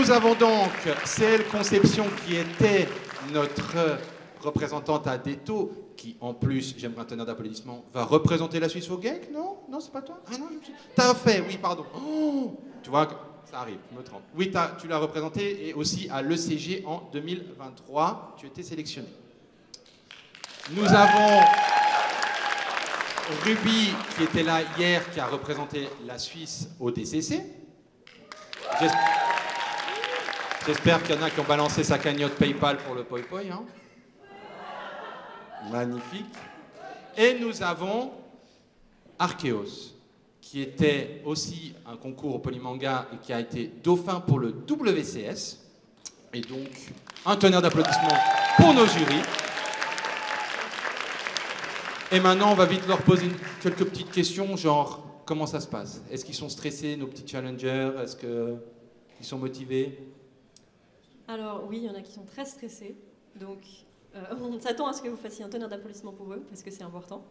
Nous avons donc CL Conception qui était notre représentante à Detto, qui en plus, j'aimerais un tonnerre d'applaudissements, va représenter la Suisse au GEC. Non? Non, c'est pas toi? Ah non, t'as fait, oui, pardon. Oh, tu vois, ça arrive, je me trompe. Oui, tu l'as représenté et aussi à l'ECG en 2023, tu étais sélectionné. Nous avons Ruby qui était là hier, qui a représenté la Suisse au DCC. J'espère qu'il y en a qui ont balancé sa cagnotte PayPal pour le poi-poi. Hein. Magnifique. Et nous avons Archeos, qui était aussi un concours au Polymanga et qui a été dauphin pour le WCS. Et donc, un tonnerre d'applaudissements pour nos jurys. Et maintenant, on va vite leur poser quelques petites questions, genre, comment ça se passe? Est-ce qu'ils sont stressés, nos petits challengers? Est-ce qu'ils sont motivés? Alors oui, il y en a qui sont très stressés, donc on s'attend à ce que vous fassiez un tonnerre d'applaudissements pour eux, parce que c'est important,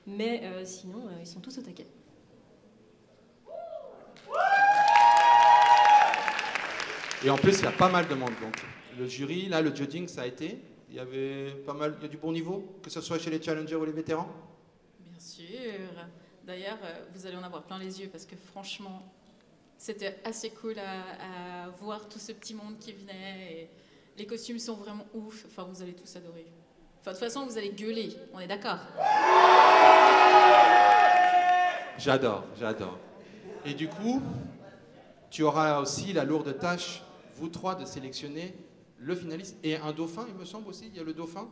mais sinon, ils sont tous au taquet. Et en plus, il y a pas mal de monde, donc le jury, là, le judging, ça a été, il y avait pas mal, il y a du bon niveau, que ce soit chez les challengers ou les vétérans? Bien sûr. D'ailleurs, vous allez en avoir plein les yeux, parce que franchement, c'était assez cool à voir tout ce petit monde qui venait. Et les costumes sont vraiment ouf. Enfin, vous allez tous adorer. Enfin, de toute façon, vous allez gueuler. On est d'accord? J'adore, j'adore. Et du coup, tu auras aussi la lourde tâche, vous trois, de sélectionner le finaliste et un dauphin, il me semble aussi. Il y a le dauphin.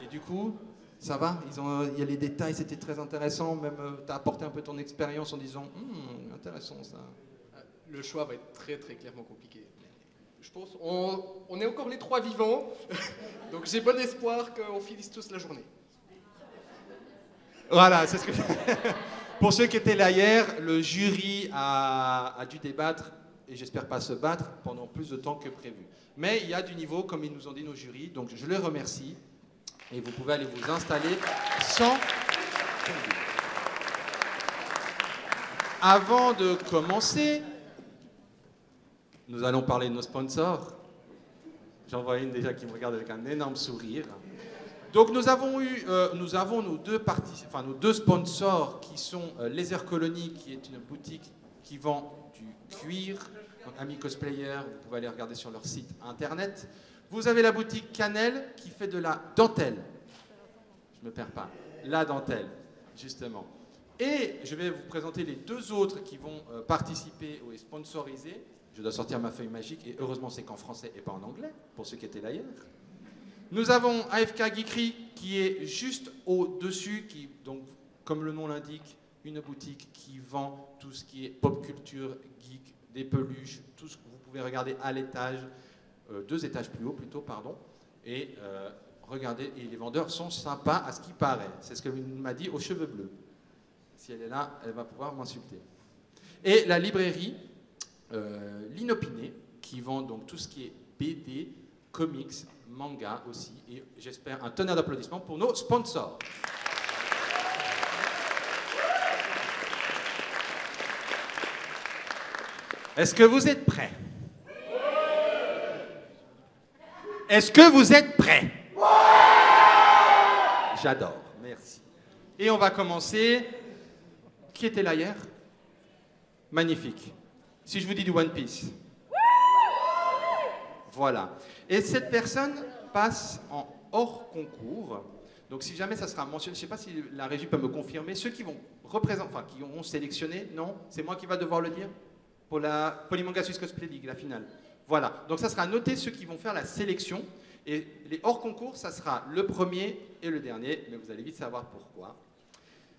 Et du coup, ça va, il y a les détails, c'était très intéressant. Même, tu as apporté un peu ton expérience en disant intéressant ça. Le choix va être très très clairement compliqué. Je pense on est encore les trois vivants, donc j'ai bon espoir qu'on finisse tous la journée. Voilà, c'est ce que pour ceux qui étaient là hier, le jury a dû débattre, et j'espère pas se battre, pendant plus de temps que prévu. Mais il y a du niveau, comme ils nous ont dit nos jurys, donc je les remercie. Et vous pouvez aller vous installer sans... Avant de commencer, nous allons parler de nos sponsors. J'en vois une déjà qui me regarde avec un énorme sourire. Donc nous avons nos deux sponsors qui sont Laser Colony, qui est une boutique qui vend du cuir. Donc amis cosplayers, vous pouvez aller regarder sur leur site internet. Vous avez la boutique Cannelle qui fait de la dentelle. Je ne me perds pas. La dentelle, justement. Et je vais vous présenter les deux autres qui vont participer ou sponsoriser. Je dois sortir ma feuille magique et heureusement c'est qu'en français et pas en anglais, pour ceux qui étaient là hier. Nous avons AFK Geekery qui est juste au-dessus, qui, donc, comme le nom l'indique, une boutique qui vend tout ce qui est pop culture, geek, des peluches, tout ce que vous pouvez regarder à l'étage. 2 étages plus haut plutôt, pardon, et regardez, et les vendeurs sont sympas à ce qui paraît. C'est ce qu'elle m'a dit aux cheveux bleus. Si elle est là, elle va pouvoir m'insulter. Et la librairie L'Inopiné, qui vend donc tout ce qui est BD, comics, manga aussi, et j'espère un tonnerre d'applaudissements pour nos sponsors. Est-ce que vous êtes prêts? Est-ce que vous êtes prêts? J'adore, merci. Et on va commencer. Qui était là hier? Magnifique. Si je vous dis du One Piece. Voilà. Et cette personne passe en hors concours. Donc si jamais ça sera mentionné, je ne sais pas si la régie peut me confirmer, ceux qui vont représenter, enfin qui ont sélectionné, non? C'est moi qui va devoir le dire? Pour la Polymanga Swiss Cosplay League, la finale. Voilà, donc ça sera noté ceux qui vont faire la sélection. Et les hors concours, ça sera le premier et le dernier, mais vous allez vite savoir pourquoi.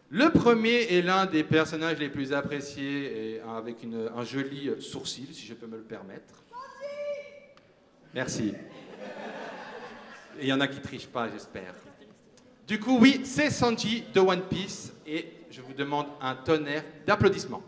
Le premier est l'un des personnages les plus appréciés, et avec un joli sourcil, si je peux me le permettre. Merci. Et il y en a qui trichent pas, j'espère. Du coup, oui, c'est Sanji de One Piece, et je vous demande un tonnerre d'applaudissements.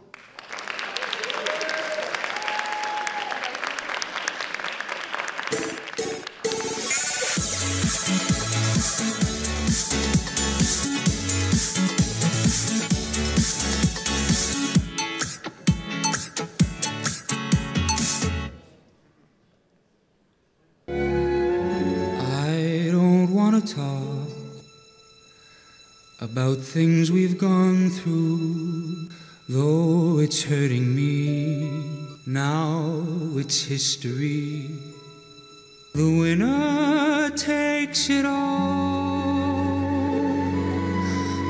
wanna talk about things we've gone through, though it's hurting me. Now it's history. The winner takes it all.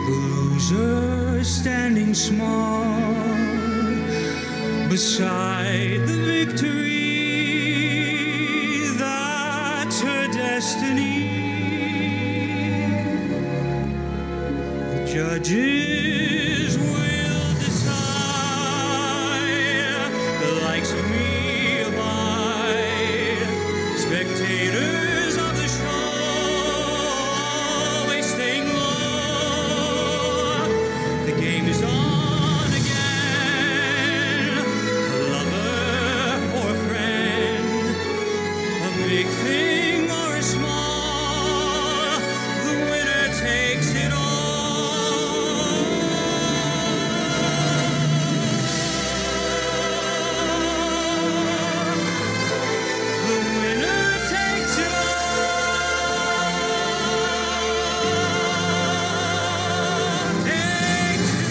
The loser standing small beside the victory. That's her destiny. The judges will decide. The likes of me abide. Spectators of the show, always staying low. The game is on again. A lover or a friend, a big thing or a small, the winner takes it all. The winner takes it all. Takes it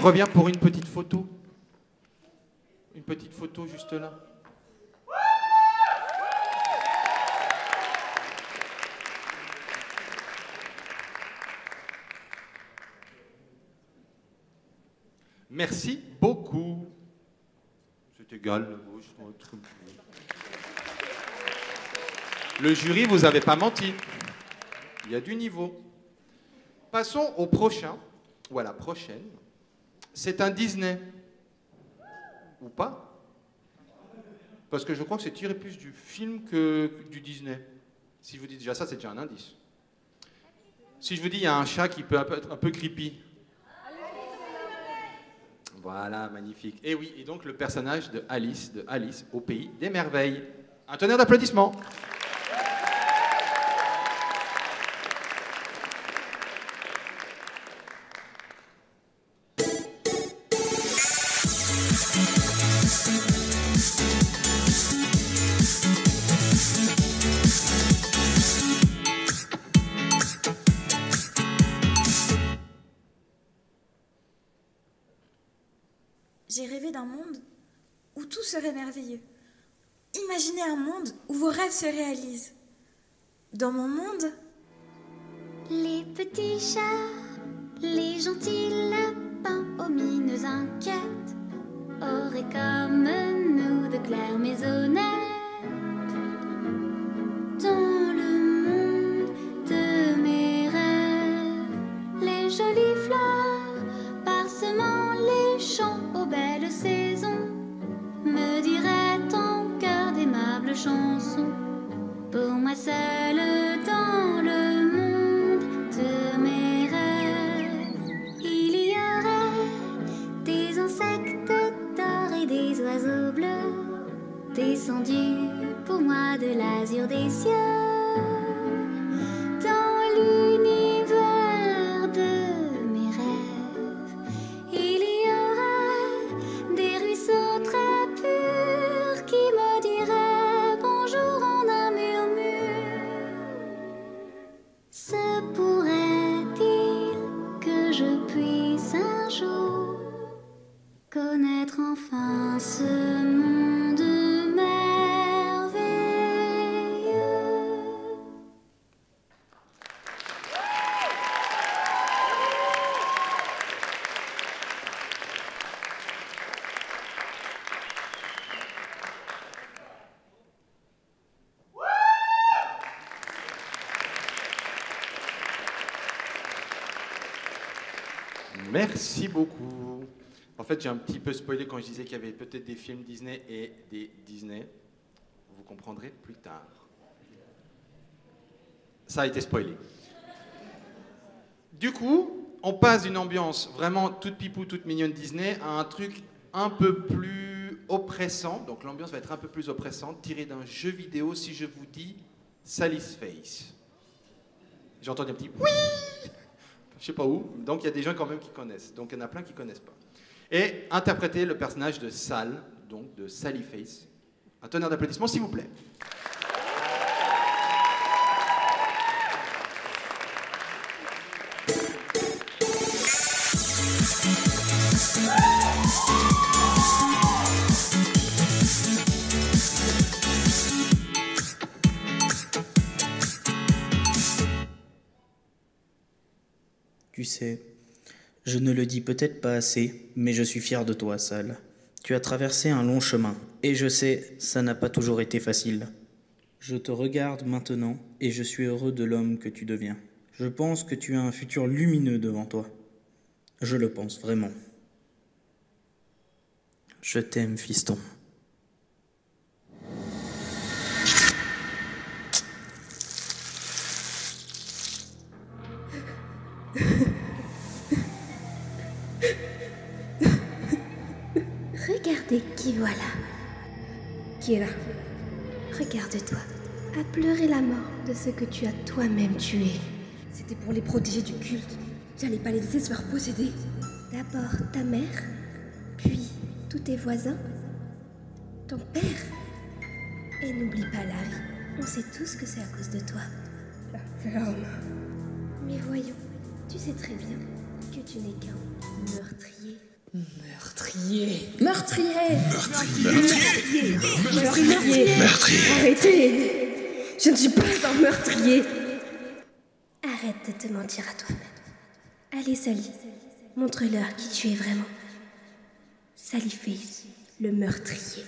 Reviens pour une petite photo. Une petite photo juste là. Merci beaucoup. C'est égal, la gauche, droite. Le jury, vous n'avez pas menti. Il y a du niveau. Passons au prochain, ou à la prochaine. C'est un Disney. Ou pas? Parce que je crois que c'est tiré plus du film que du Disney. Si je vous dis déjà ça, c'est déjà un indice. Si je vous dis il y a un chat qui peut être un peu creepy. Voilà, magnifique. Et oui, et donc le personnage de Alice au pays des merveilles. Un tonnerre d'applaudissements. J'ai rêvé d'un monde où tout serait merveilleux. Imaginez un monde où vos rêves se réalisent. Dans mon monde, Les petits chats, les gentils lapins aux mines inquiètes auraient comme nous de claires maisonnettes. Dans le monde de mes rêves, les jolies fleurs parsemant les champs aux belles saisons me diraient en chœur d'aimables chansons. Pour moi seule dans le monde de mes rêves, il y aurait des insectes d'or et des oiseaux bleus descendus pour moi de l'azur des cieux. Dans l'univers de mes rêves, il y aurait des ruisseaux très purs qui me diraient bonjour en un murmure. Se pourrait-il que je puisse un jour connaître enfin ce monde merveilleux? Merci beaucoup. En fait, j'ai un petit peu spoilé quand je disais qu'il y avait peut-être des films Disney et des Disney. Vous comprendrez plus tard. Ça a été spoilé. Du coup, on passe d'une ambiance vraiment toute pipou, toute mignonne Disney à un truc un peu plus oppressant. Donc l'ambiance va être un peu plus oppressante, tirée d'un jeu vidéo. Si je vous dis Sally's Face. J'ai entendu un petit oui. Je sais pas où. Donc il y a des gens quand même qui connaissent. Donc il y en a plein qui connaissent pas. Et interpréter le personnage de Sal, donc de Sally Face. Un tonnerre d'applaudissements, s'il vous plaît. Tu sais, je ne le dis peut-être pas assez, mais je suis fier de toi, Sal. Tu as traversé un long chemin, et je sais, ça n'a pas toujours été facile. Je te regarde maintenant, et je suis heureux de l'homme que tu deviens. Je pense que tu as un futur lumineux devant toi. Je le pense vraiment. Je t'aime, fiston. Regardez qui voilà. Qui est là. Regarde-toi, à pleurer la mort de ce que tu as toi-même tué. C'était pour les protéger du culte. J'allais pas les laisser se faire posséder. D'abord ta mère, puis tous tes voisins, ton père. Et n'oublie pas, Larry, on sait tous que c'est à cause de toi. La ferme. Mais voyons, tu sais très bien que tu n'es qu'un meurtrier. Meurtrier. Meurtrier. Arrêtez. Je ne suis pas un meurtrier. Arrête de te mentir à toi-même. Allez, Sally, montre-leur qui tu es vraiment. Sally Face, le meurtrier.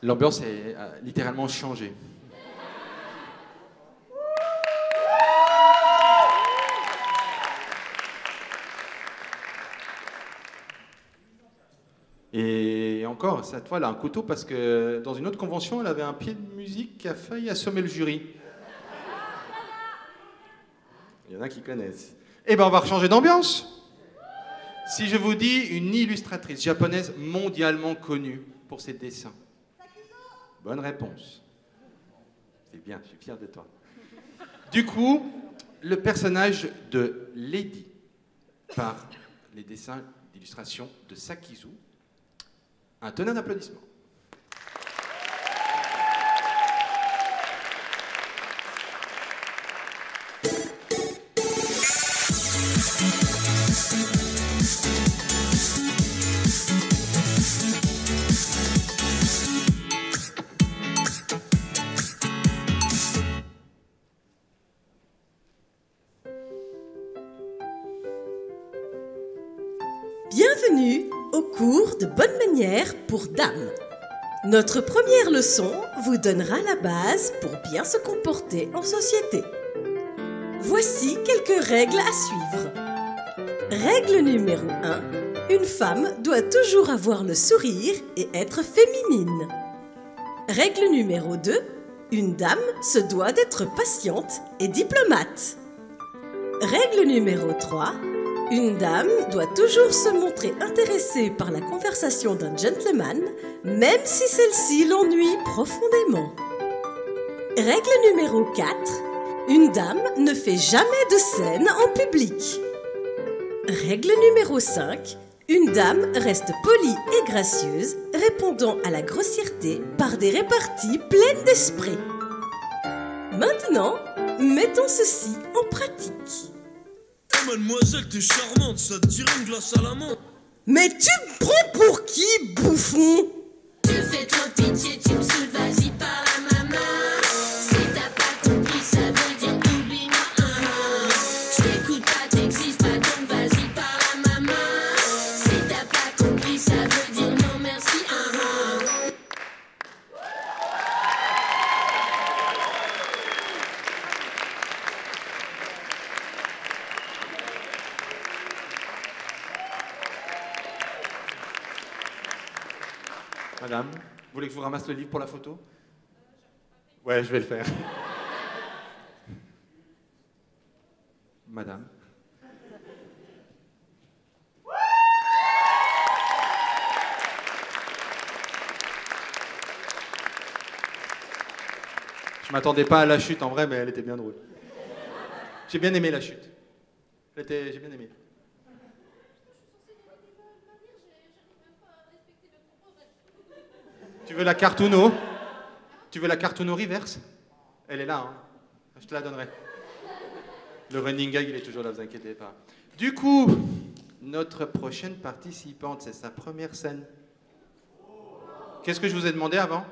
L'ambiance a littéralement changé. Et encore, cette fois, elle a un couteau parce que dans une autre convention, elle avait un pied de musique qui a failli assommer le jury. Il y en a qui connaissent. Eh ben, on va rechanger d'ambiance. Si je vous dis une illustratrice japonaise mondialement connue pour ses dessins. Bonne réponse. C'est bien, je suis fier de toi. Du coup, le personnage de Lady par les dessins d'illustration de Sakizu. Un tonnerre d'applaudissements. Bienvenue au cours de bonne manière pour dames. Notre première leçon vous donnera la base pour bien se comporter en société. Voici quelques règles à suivre. Règle numéro 1. Une femme doit toujours avoir le sourire et être féminine. Règle numéro 2. Une dame se doit d'être patiente et diplomate. Règle numéro 3. Une dame doit toujours se montrer intéressée par la conversation d'un gentleman, même si celle-ci l'ennuie profondément. Règle numéro 4. Une dame ne fait jamais de scène en public. Règle numéro 5. Une dame reste polie et gracieuse, répondant à la grossièreté par des réparties pleines d'esprit. Maintenant, mettons ceci en pratique. Mademoiselle, t'es charmante, ça te dirait une glace à la main. Mais tu me prends pour qui, bouffon? Tu fais trop pitié, tu me saoules, vas-y par la maman. Si t'as pas compris, ça veut dire oublie-moi. Je t'écoute pas, t'existes pas, donc vas-y par la maman. Si t'as pas compris, ça veut dire non merci. Madame, vous voulez que je vous ramasse le livre pour la photo? Ouais, je vais le faire. Madame. Je m'attendais pas à la chute en vrai, mais elle était bien drôle. J'ai bien aimé la chute. J'ai bien aimé. Tu veux la cartouno? Tu veux la cartouno reverse? Elle est là, hein. Je te la donnerai. Le running gag, il est toujours là, vous inquiétez pas. Du coup, notre prochaine participante, c'est sa première scène. Qu'est-ce que je vous ai demandé avant?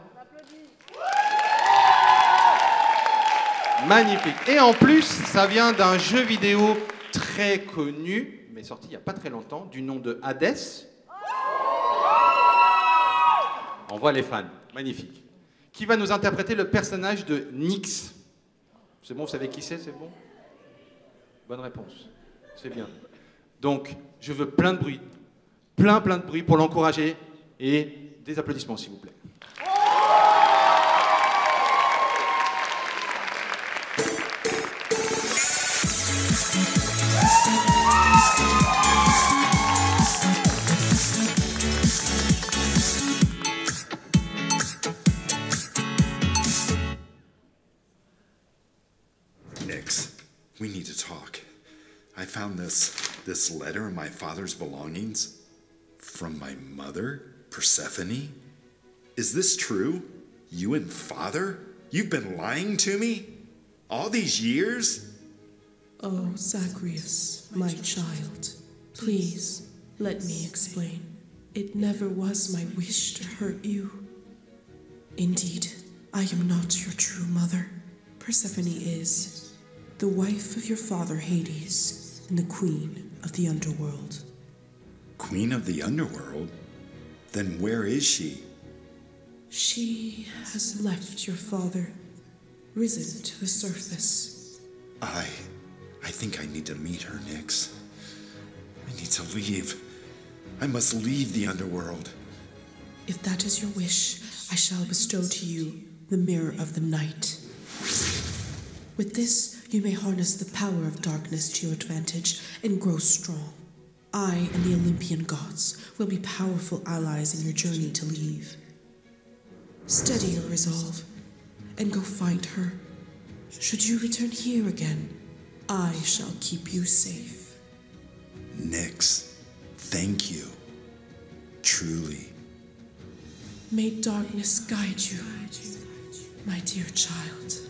Magnifique. Et en plus, ça vient d'un jeu vidéo très connu, mais sorti il n'y a pas très longtemps, du nom de Hades. On voit les fans. Magnifique. Qui va nous interpréter le personnage de Nyx. C'est bon, vous savez qui c'est bon? Bonne réponse. C'est bien. Donc, je veux plein de bruit. Plein de bruit pour l'encourager. Et des applaudissements, s'il vous plaît. Nyx, we need to talk. I found this letter in my father's belongings from my mother, Persephone. Is this true? You and father? You've been lying to me? All these years? Oh, Zagreus, my child, please let me explain. It never was my wish to hurt you. Indeed, I am not your true mother. Persephone is the wife of your father Hades and the queen of the underworld. Queen of the underworld? Then where is she? She has left your father, risen to the surface. I think I need to meet her, Nyx. I need to leave. I must leave the underworld. If that is your wish, I shall bestow to you the Mirror of the Night. With this, you may harness the power of darkness to your advantage and grow strong. I and the Olympian gods will be powerful allies in your journey to leave. Steady your resolve and go find her. Should you return here again, I shall keep you safe. Nyx, thank you. Truly. May darkness guide you, my dear child.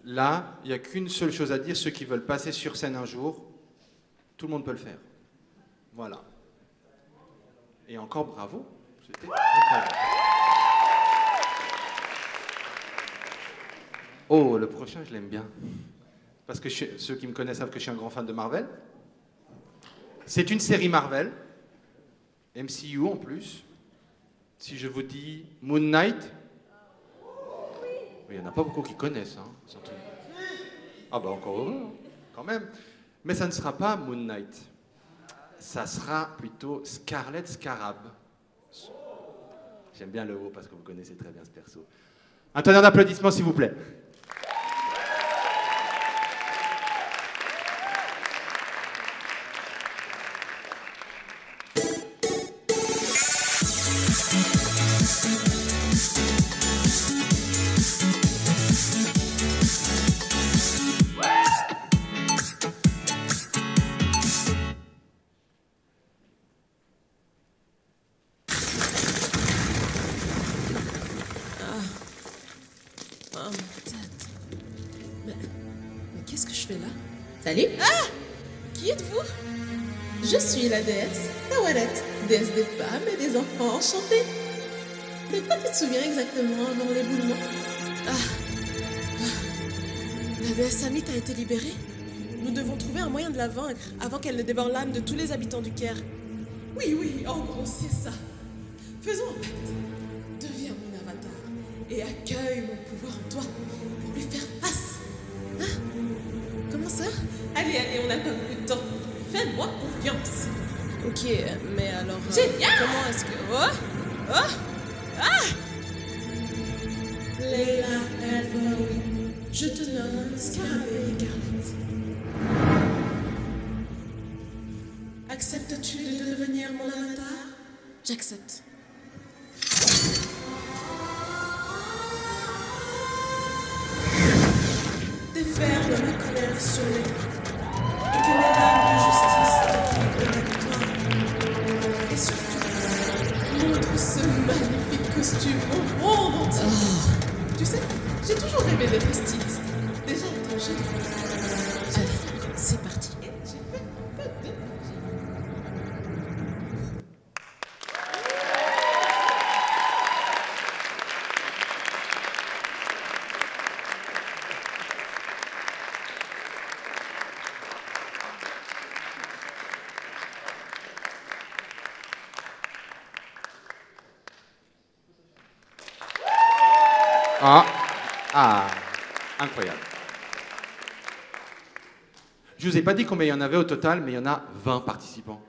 Là, il n'y a qu'une seule chose à dire, ceux qui veulent passer sur scène un jour, tout le monde peut le faire. Voilà. Et encore bravo, c'était incroyable. Oh, le prochain, je l'aime bien. Parce que ceux qui me connaissent savent que je suis un grand fan de Marvel. C'est une série Marvel, MCU en plus. Si je vous dis Moon Knight, il n'y en a pas beaucoup qui connaissent. Hein, surtout. Ah bah encore heureux, quand même. Mais ça ne sera pas Moon Knight. Ça sera plutôt Scarlet Scarab. J'aime bien le haut parce que vous connaissez très bien ce perso. Un tonnerre d'applaudissements, s'il vous plaît. Salut. Ah! Qui êtes-vous? Je suis la déesse Tawaret, déesse des femmes et des enfants enchantés. De quoi tu te souviens exactement avant l'éboulement? La déesse Amit a été libérée? Nous devons trouver un moyen de la vaincre avant qu'elle ne dévore l'âme de tous les habitants du Caire. Oui, oui, en gros, c'est ça. Faisons un pacte. Deviens mon avatar et accueille mon pouvoir en toi pour lui faire face. Hein? Comment ça? Allez, allez, on n'a pas beaucoup de temps. Fais-moi confiance. Ok, mais alors... Génial! Comment est-ce que... Oh! Oh! Ah! Leila Elfaoui, je te nomme Scarabée Écarlate. Acceptes-tu de devenir mon avatar? J'accepte. Déferle ma colère sur les... et que mes lames de justice t'entourent avec toi. Et surtout, montre ce magnifique costume au monde entier. Tu sais, j'ai toujours rêvé d'être styliste. Déjà étant jeune. Allez, c'est parti. Incroyable. Je vous ai pas dit combien il y en avait au total, mais il y en a 20 participants.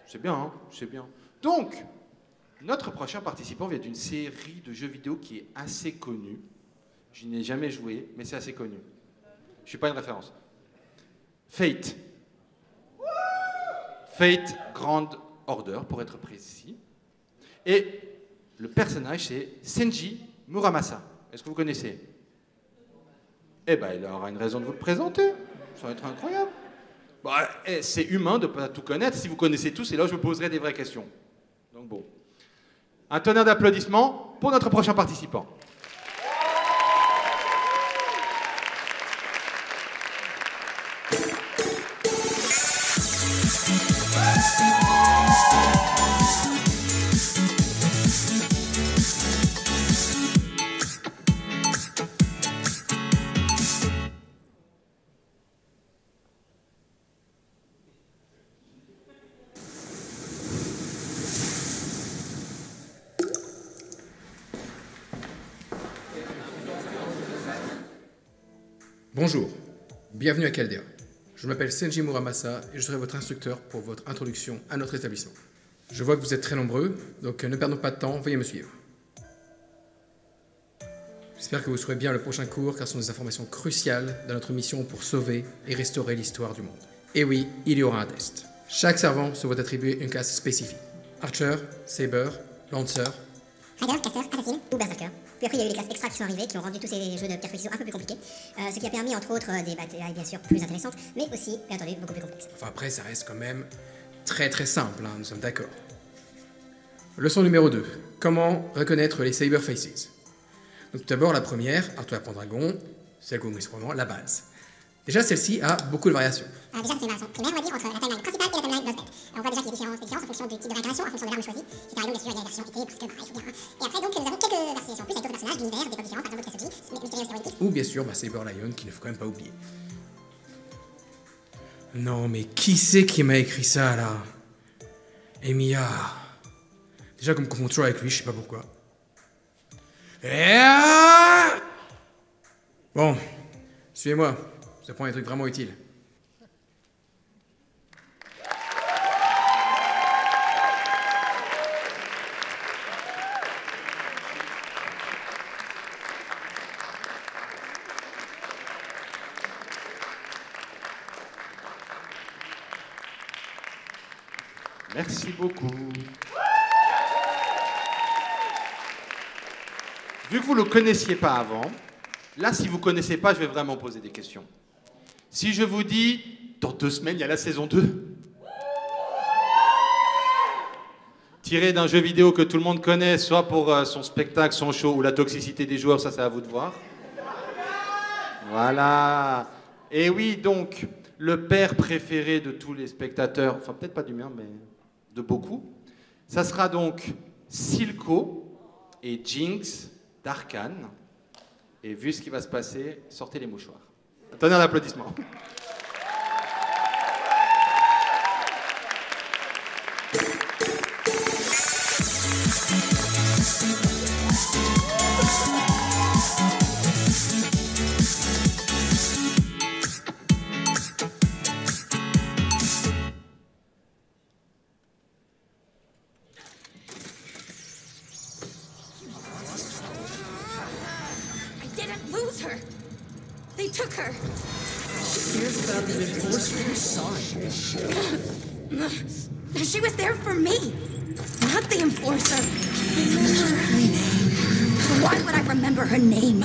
C'est bien, hein? C'est bien. Donc, notre prochain participant vient d'une série de jeux vidéo qui est assez connue. Je n'y ai jamais joué, mais c'est assez connu. Je suis pas une référence. Fate. Fate Grand Order, pour être précis. Et le personnage, c'est Senji Muramasa. Est-ce que vous connaissez? Eh ben, il aura une raison de vous le présenter. Ça va être incroyable. Bon, c'est humain de ne pas tout connaître. Si vous connaissez tous, c'est là où je me poserai des vraies questions. Donc bon. Un tonnerre d'applaudissements pour notre prochain participant. Bonjour, bienvenue à Chaldea. Je m'appelle Senji Muramasa et je serai votre instructeur pour votre introduction à notre établissement. Je vois que vous êtes très nombreux, donc ne perdons pas de temps, veuillez me suivre. J'espère que vous serez bien à le prochain cours car ce sont des informations cruciales dans notre mission pour sauver et restaurer l'histoire du monde. Et oui, il y aura un test. Chaque servant se voit attribuer une classe spécifique. Archer, Saber, Lancer, Rider, Caster, Assassin ou Berserker. Puis après, il y a eu les classes extra qui sont arrivées, qui ont rendu tous ces jeux de perspective un peu plus compliqués. Ce qui a permis, entre autres, des batailles bien sûr plus intéressantes, mais aussi, bien entendu, beaucoup plus complexes. Enfin après, ça reste quand même très simple, hein, nous sommes d'accord. Leçon numéro 2. Comment reconnaître les Saber Faces. Donc tout d'abord, la première, Arthur Pendragon, celle que vous connaissez probablement, la base. Déjà, celle-ci a beaucoup de variations. Déjà, c'est une variation primaire, on va dire, entre la timeline principale et la timeline boss bet. On voit déjà qu'il y a des différences en fonction du type de réincarnation, en fonction de l'arme choisie. Si par exemple, bien sûr, il y a une version été, parce que, il faut bien. Et après, donc, nous avons quelques versions en plus avec d'autres personnages d'univers, d'époques différentes, par exemple, Kasugi, Mysterious Heroic. Ou bien sûr, Saber Lion, qu'il ne faut quand même pas oublier. Non, mais qui c'est qui m'a écrit ça, là? Emiya. Déjà, comme me confond toujours avec lui, je sais pas pourquoi. Bon, suivez-moi. Ça prend des trucs vraiment utiles. Merci beaucoup. Vu que vous ne le connaissiez pas avant, là, si vous ne connaissez pas, je vais vraiment poser des questions. Si je vous dis, dans 2 semaines, il y a la saison 2. Tiré d'un jeu vidéo que tout le monde connaît, soit pour son spectacle, son show ou la toxicité des joueurs, ça c'est à vous de voir. Voilà. Et oui, donc, le père préféré de tous les spectateurs, enfin peut-être pas du mien, mais de beaucoup, ça sera donc Silco et Jinx d'Arcane. Et vu ce qui va se passer, sortez les mouchoirs. Un tonnerre d'applaudissements. She was there for me, not the enforcer. Why would I remember her name?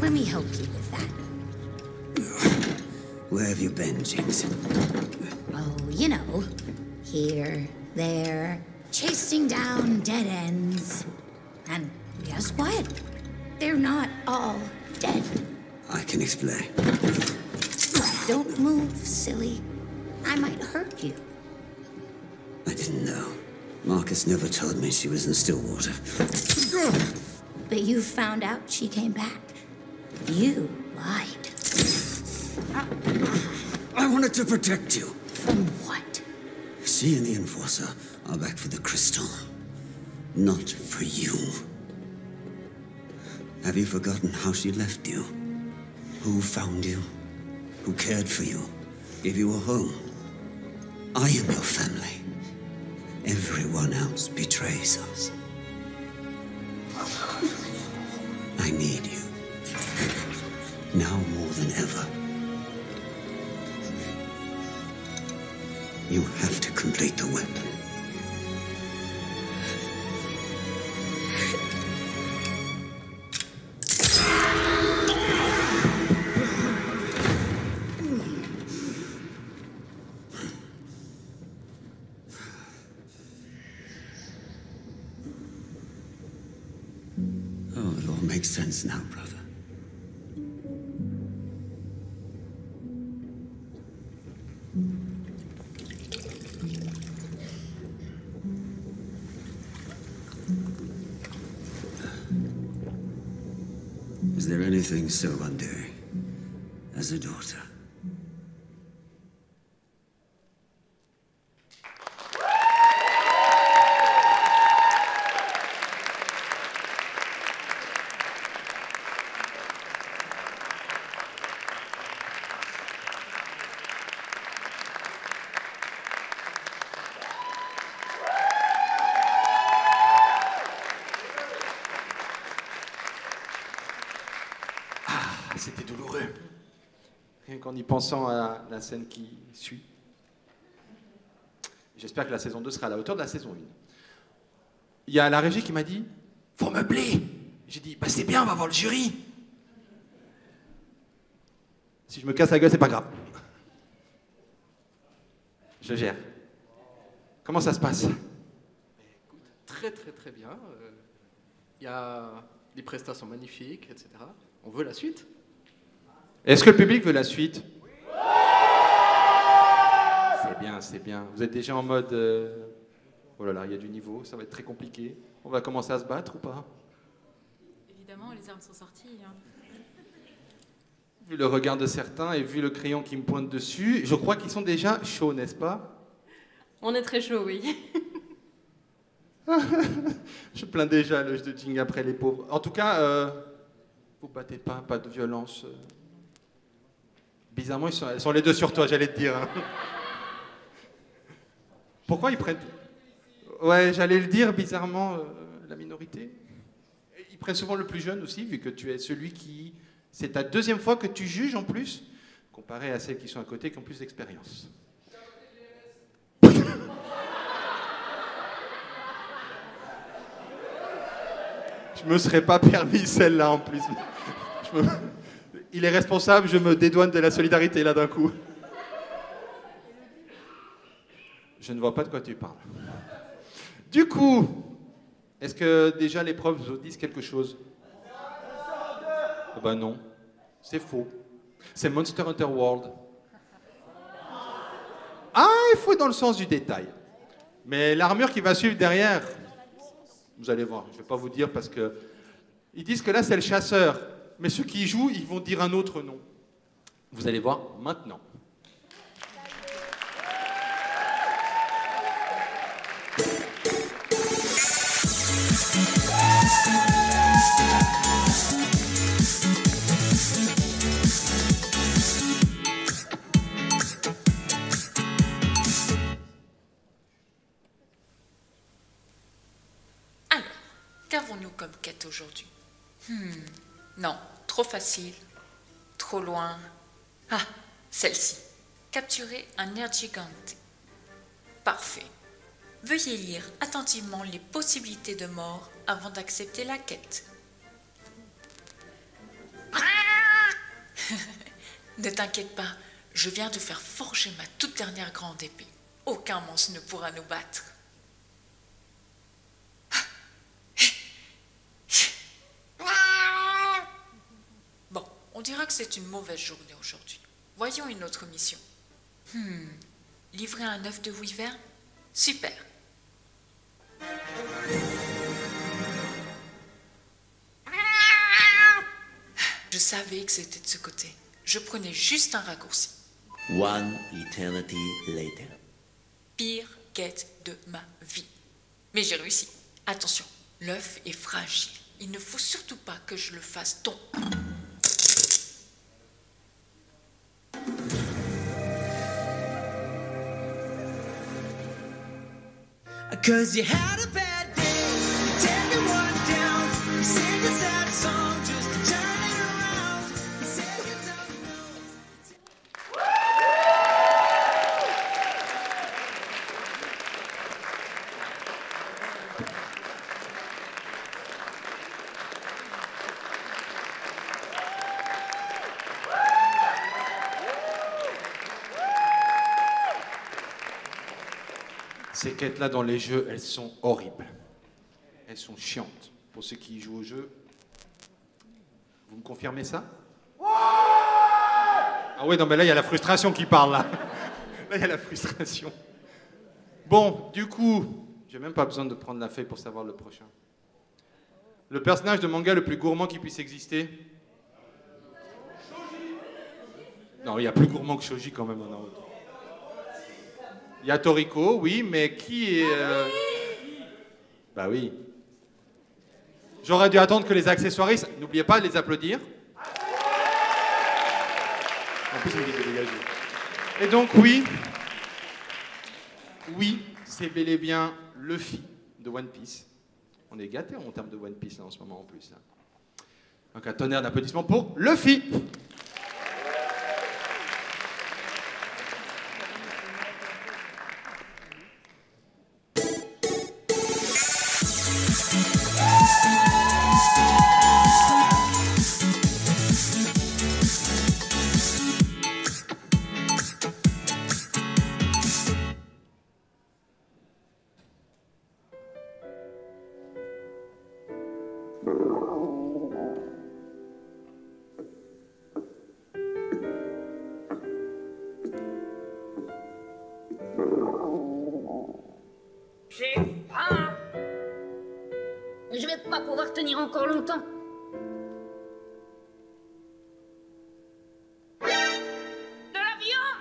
Let me help you with that. Where have you been, Jinx? Oh, you know, here, there, chasing down dead ends. And guess what? They're not all dead. I can explain. Don't move, silly. I might hurt you. I didn't know. Marcus never told me she was in Stillwater. But you found out she came back. You lied. I wanted to protect you. From what? She and the Enforcer are back for the crystal. Not for you. Have you forgotten how she left you? Who found you? Who cared for you? Gave you a home? I am your family. Everyone else betrays us. I need you. Now more than ever. You have to complete the weapon. Oh, it all makes sense now, brother. Is there anything so undoing as a daughter? C'était douloureux. Rien qu'en y pensant à la scène qui suit. J'espère que la saison 2 sera à la hauteur de la saison 1. Il y a la régie qui m'a dit « Faut meubler !» J'ai dit bah, « C'est bien, on va voir le jury !» Si je me casse la gueule, c'est pas grave. Je gère. Comment ça se passe? Très très très bien. Il y a des prestations magnifiques, etc. On veut la suite. Est-ce que le public veut la suite? C'est bien, c'est bien. Vous êtes déjà en mode... Oh là là, il y a du niveau, ça va être très compliqué. On va commencer à se battre ou pas? Évidemment, les armes sont sorties. Hein. Vu le regard de certains et vu le crayon qui me pointe dessus, je crois qu'ils sont déjà chauds, n'est-ce pas? On est très chaud, oui. Je plains déjà le jeu de Jing après les pauvres. En tout cas, vous battez pas de violence. Bizarrement, elles sont les deux sur toi, j'allais te dire. Hein. Pourquoi ils prennent... Ouais, j'allais le dire, bizarrement, la minorité. Ils prennent souvent le plus jeune aussi, vu que tu es celui qui... C'est ta deuxième fois que tu juges en plus, comparé à celles qui sont à côté qui ont plus d'expérience. Je me serais pas permis celle-là en plus. Il est responsable, je me dédouane de la solidarité là d'un coup. Je ne vois pas de quoi tu parles. Du coup, est-ce que déjà les profs vous disent quelque chose? Eh ben non, c'est faux. C'est Monster Hunter World. Ah, il faut être dans le sens du détail. Mais l'armure qui va suivre derrière, vous allez voir, je ne vais pas vous dire parce que... Ils disent que là, c'est le chasseur. Mais ceux qui y jouent, ils vont dire un autre nom. Vous allez voir maintenant. Qu'avons-nous comme quête aujourd'hui? Non, trop facile. Trop loin. Ah, celle-ci. Capturer un air gigante. Parfait. Veuillez lire attentivement les possibilités de mort avant d'accepter la quête. Ne t'inquiète pas, je viens de faire forger ma toute dernière grande épée. Aucun monstre ne pourra nous battre. Bon, on dira que c'est une mauvaise journée aujourd'hui. Voyons une autre mission. Livrer un œuf de wyvern? Super. Je savais que c'était de ce côté. Je prenais juste un raccourci. One eternity later. Pire quête de ma vie. Mais j'ai réussi. Attention, l'œuf est fragile. Il ne faut surtout pas que je le fasse tomber. Cause you had a bad day, you take everyone down, you sing a sad song just to turn it around. You say you don't know. Ces quêtes-là dans les jeux, elles sont horribles. Elles sont chiantes. Pour ceux qui jouent au jeu, vous me confirmez ça? Ah oui, non, mais là, il y a la frustration qui parle, là. Là, il y a la frustration. Bon, du coup, j'ai même pas besoin de prendre la feuille pour savoir le prochain. Le personnage de manga le plus gourmand qui puisse exister? Non, il y a plus gourmand que Shoji quand même en Naruto. Il y a Toriko, oui, mais qui est... Bah oui. J'aurais dû attendre que les accessoiristes... N'oubliez pas de les applaudir. En plus, il me dit de dégager. Et donc, oui, c'est bel et bien Luffy de One Piece. On est gâtés en termes de One Piece là, en ce moment en plus. Là. Donc un tonnerre d'applaudissements pour Luffy. J'ai faim. Je vais pas pouvoir tenir encore longtemps. De la viande.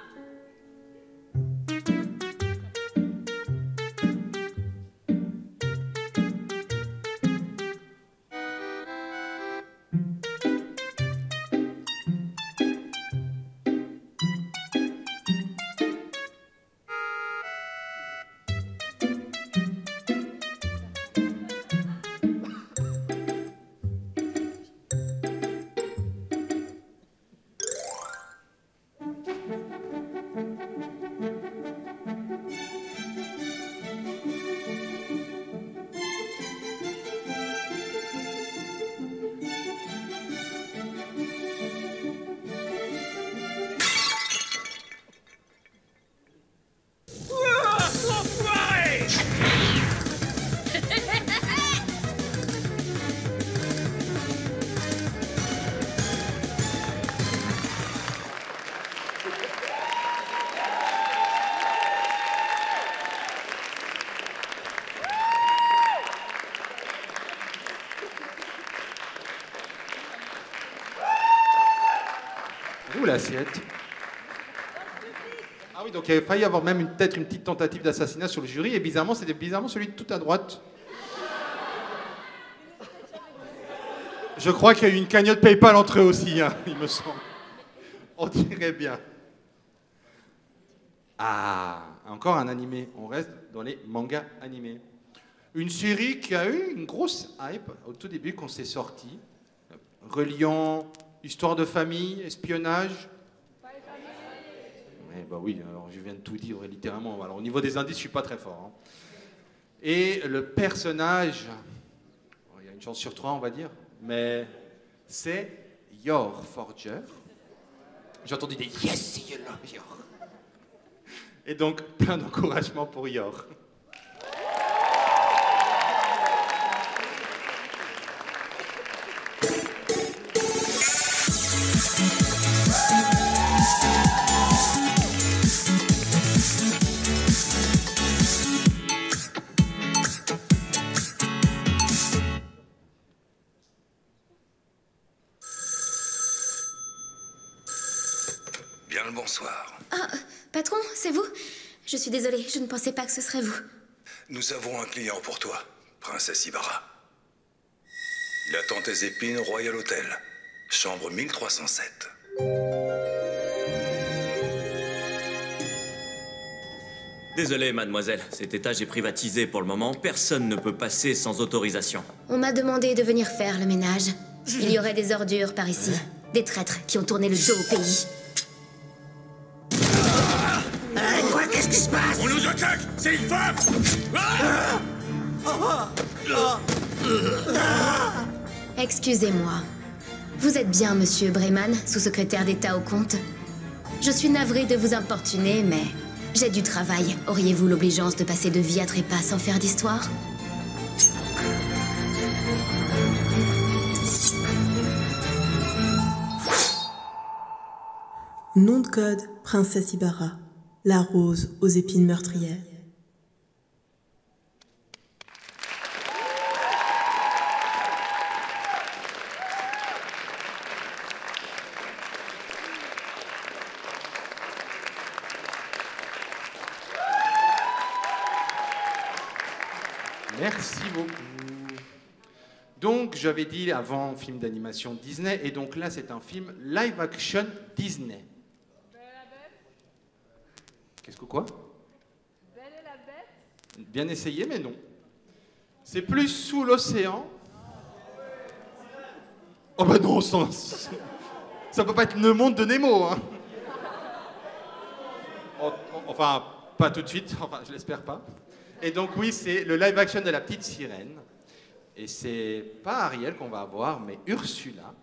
Où l'assiette? Ah oui, donc il avait failli avoir même peut-être une petite tentative d'assassinat sur le jury, et bizarrement, c'était bizarrement celui de tout à droite. Je crois qu'il y a eu une cagnotte PayPal entre eux aussi, hein, il me semble. On dirait bien. Ah, encore un animé. On reste dans les mangas animés. Une série qui a eu une grosse hype au tout début quand c'est sorti. Reliant histoire de famille, espionnage. Bah oui, alors je viens de tout dire littéralement. Alors au niveau des indices, je suis pas très fort. Hein. Et le personnage, il y a une chance sur 3, on va dire, mais c'est Yor Forger. J'ai entendu des yes, you love Yor. Et donc plein d'encouragement pour Yor. Bien le bonsoir. Ah, patron, c'est vous? Je suis désolée, je ne pensais pas que ce serait vous. Nous avons un client pour toi, Princesse Ibarra. Il attend tes épines au Royal Hotel, chambre 1307. Désolé, mademoiselle, cet étage est privatisé pour le moment. Personne ne peut passer sans autorisation. On m'a demandé de venir faire le ménage. Il y aurait des ordures par ici. Des traîtres qui ont tourné le dos au pays. Quoi? Qu'est-ce qui se passe? On nous attaque! C'est une femme! Excusez-moi. Vous êtes bien monsieur Breyman, sous-secrétaire d'État au compte? Je suis navrée de vous importuner, mais j'ai du travail. Auriez-vous l'obligeance de passer de vie à trépas sans faire d'histoire? Nom de code, Princesse Ibarra. La rose aux épines meurtrières. Merci beaucoup. Donc, j'avais dit avant film d'animation Disney, et donc là, c'est un film live-action Disney. Qu'est-ce que quoi? Belle et la Bête? Bien essayé, mais non. C'est plus sous l'océan. Oh bah non, ça peut pas être le monde de Nemo, hein. Enfin, pas tout de suite, enfin, je l'espère pas. Et donc oui, c'est le live-action de la petite sirène. Et c'est pas Ariel qu'on va avoir, mais Ursula.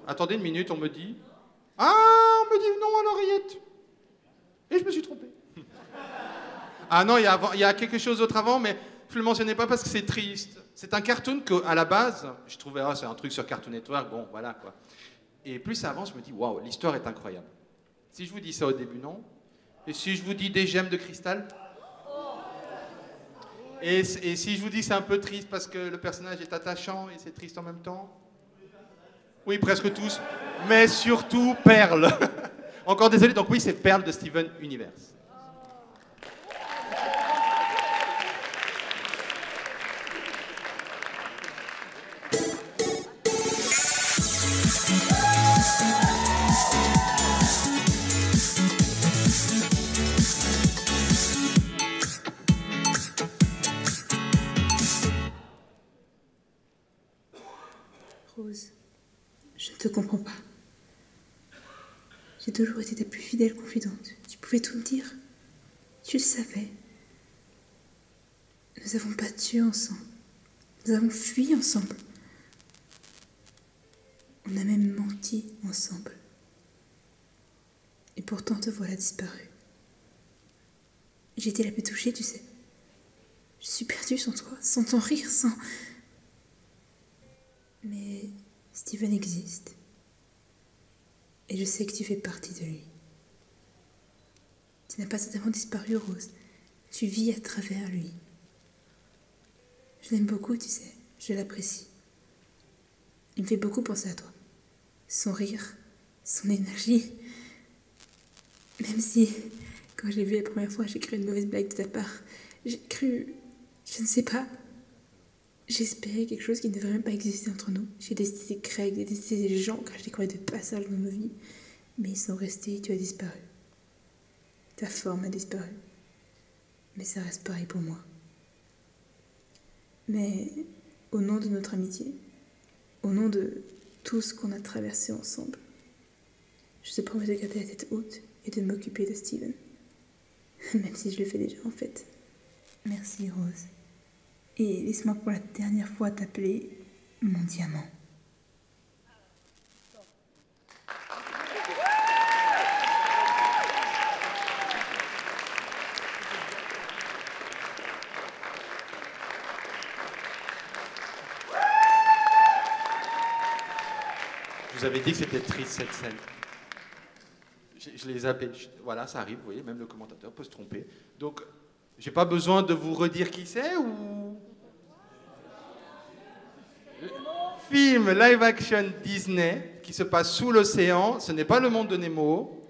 Attendez une minute, on me dit... Ah, on me dit non à l'oreillette. Et je me suis trompé. Ah non, il y a quelque chose d'autre avant, mais je ne le mentionnais pas parce que c'est triste. C'est un cartoon qu'à la base, je trouvais, ah, c'est un truc sur Cartoon Network, bon, voilà quoi. Et plus ça avance, je me dis, waouh, l'histoire est incroyable. Si je vous dis ça au début, non. Et si je vous dis des gemmes de cristal? Et si je vous dis c'est un peu triste parce que le personnage est attachant et c'est triste en même temps? Oui, presque tous. Mais surtout Perle. Encore désolé, donc oui, c'est Perle de Steven Universe. Rose, je ne te comprends pas. J'ai toujours été ta plus fidèle confidente. Tu pouvais tout me dire. Tu le savais. Nous avons battu ensemble. Nous avons fui ensemble. On a même menti ensemble. Et pourtant te voilà disparue. J'ai été la plus touchée, tu sais. Je suis perdue sans toi, sans ton rire, sans... Mais Steven existe. Et je sais que tu fais partie de lui. Tu n'as pas totalement disparu, Rose. Tu vis à travers lui. Je l'aime beaucoup, tu sais. Je l'apprécie. Il me fait beaucoup penser à toi. Son rire, son énergie. Même si, quand je l'ai vu la première fois, j'ai cru une mauvaise blague de ta part. J'ai cru... je ne sais pas. J'espérais quelque chose qui ne devrait même pas exister entre nous. J'ai détesté Craig, j'ai détesté les gens quand je les croyais de passage dans nos vies. Mais ils sont restés et tu as disparu. Ta forme a disparu. Mais ça reste pareil pour moi. Mais au nom de notre amitié, au nom de tout ce qu'on a traversé ensemble, je te promets de garder la tête haute et de m'occuper de Steven. Même si je le fais déjà en fait. Merci Rose. Et laisse-moi pour la dernière fois t'appeler mon diamant. Je vous avais dit que c'était triste cette scène. Je les zappé. Voilà, ça arrive, vous voyez, même le commentateur peut se tromper. Donc, j'ai pas besoin de vous redire qui c'est ou... Film live action Disney qui se passe sous l'océan. Ce n'est pas le monde de Nemo.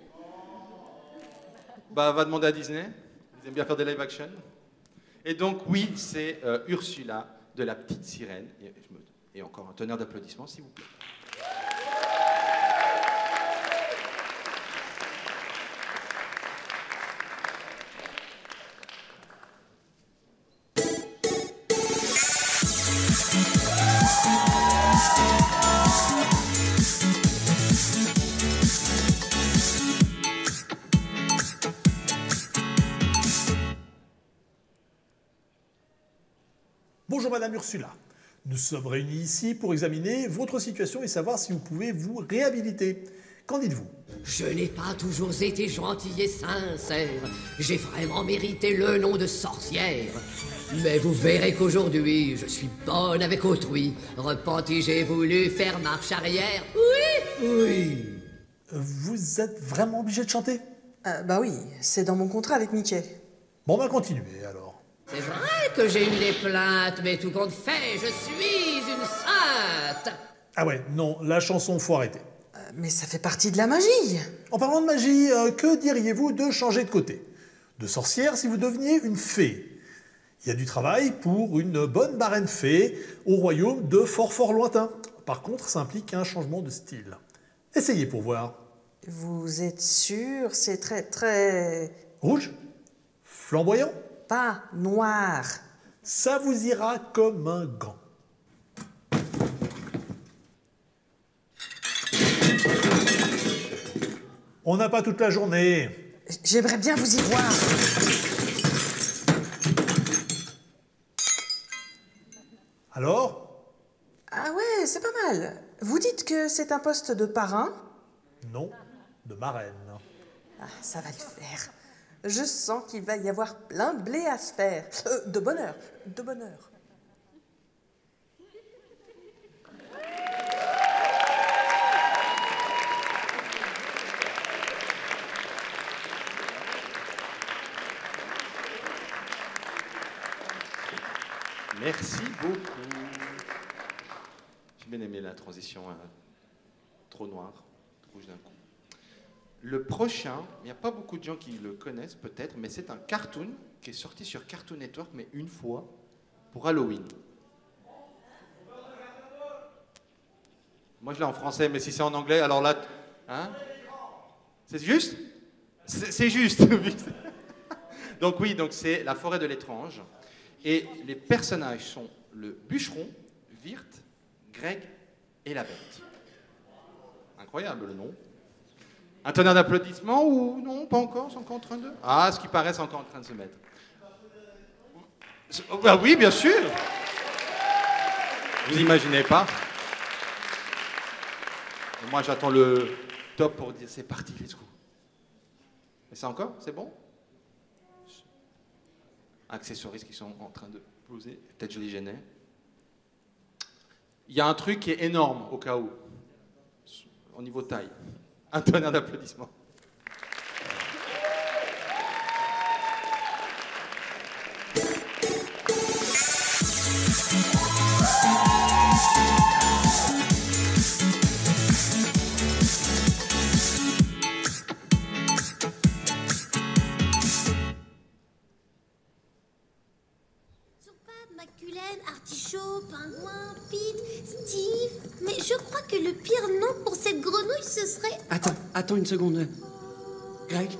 Bah, va demander à Disney. Ils aiment bien faire des live action. Et donc, oui, c'est Ursula de la petite sirène. Et encore un tonnerre d'applaudissements, s'il vous plaît. Bonjour Madame Ursula. Nous sommes réunis ici pour examiner votre situation et savoir si vous pouvez vous réhabiliter. Qu'en dites-vous? Je n'ai pas toujours été gentil et sincère. J'ai vraiment mérité le nom de sorcière. Mais vous verrez qu'aujourd'hui, je suis bonne avec autrui. Repenti, j'ai voulu faire marche arrière. Oui, oui. Vous êtes vraiment obligé de chanter? Bah oui, c'est dans mon contrat avec Mickey. Bon, bah continuez alors. C'est vrai que j'ai eu des plaintes, mais tout compte fait, je suis une sainte. Ah ouais, non, la chanson, faut arrêter. Mais ça fait partie de la magie. En parlant de magie, que diriez-vous de changer de côté? De sorcière si vous deveniez une fée. Il y a du travail pour une bonne marraine fée au royaume de fort lointain. Par contre, ça implique un changement de style. Essayez pour voir. Vous êtes sûr? C'est très... Rouge? Flamboyant? Pas noir. Ça vous ira comme un gant. On n'a pas toute la journée. J'aimerais bien vous y voir. Alors? Ah ouais, c'est pas mal. Vous dites que c'est un poste de parrain? Non, de marraine. Ah, ça va le faire. Je sens qu'il va y avoir plein de blé à se faire. De bonheur, de bonheur. Merci beaucoup. J'ai bien aimé la transition trop noire, rouge d'un coup. Le prochain, il n'y a pas beaucoup de gens qui le connaissent peut-être, mais c'est un cartoon qui est sorti sur Cartoon Network, mais une fois, pour Halloween. Moi je l'ai en français, mais si c'est en anglais, alors là... Hein? C'est juste? C'est juste. Donc oui, donc c'est La forêt de l'étrange. Et les personnages sont le bûcheron, Wirth, Greg et la bête. Incroyable le nom. Un tonnerre d'applaudissements ou non, pas encore, c'est encore en train de... Ah, ce qui paraît, c'est encore en train de se mettre. Bah oui, bien sûr. Vous imaginez pas? Et moi, j'attends le top pour dire c'est parti, let's go. Et ça encore? C'est bon? Accessoires qui sont en train de poser. Peut-être je les gênais. Il y a un truc qui est énorme au cas où, au niveau taille. Un tonnerre d'applaudissements. Je crois que le pire nom pour cette grenouille, ce serait... Attends une seconde. Greg?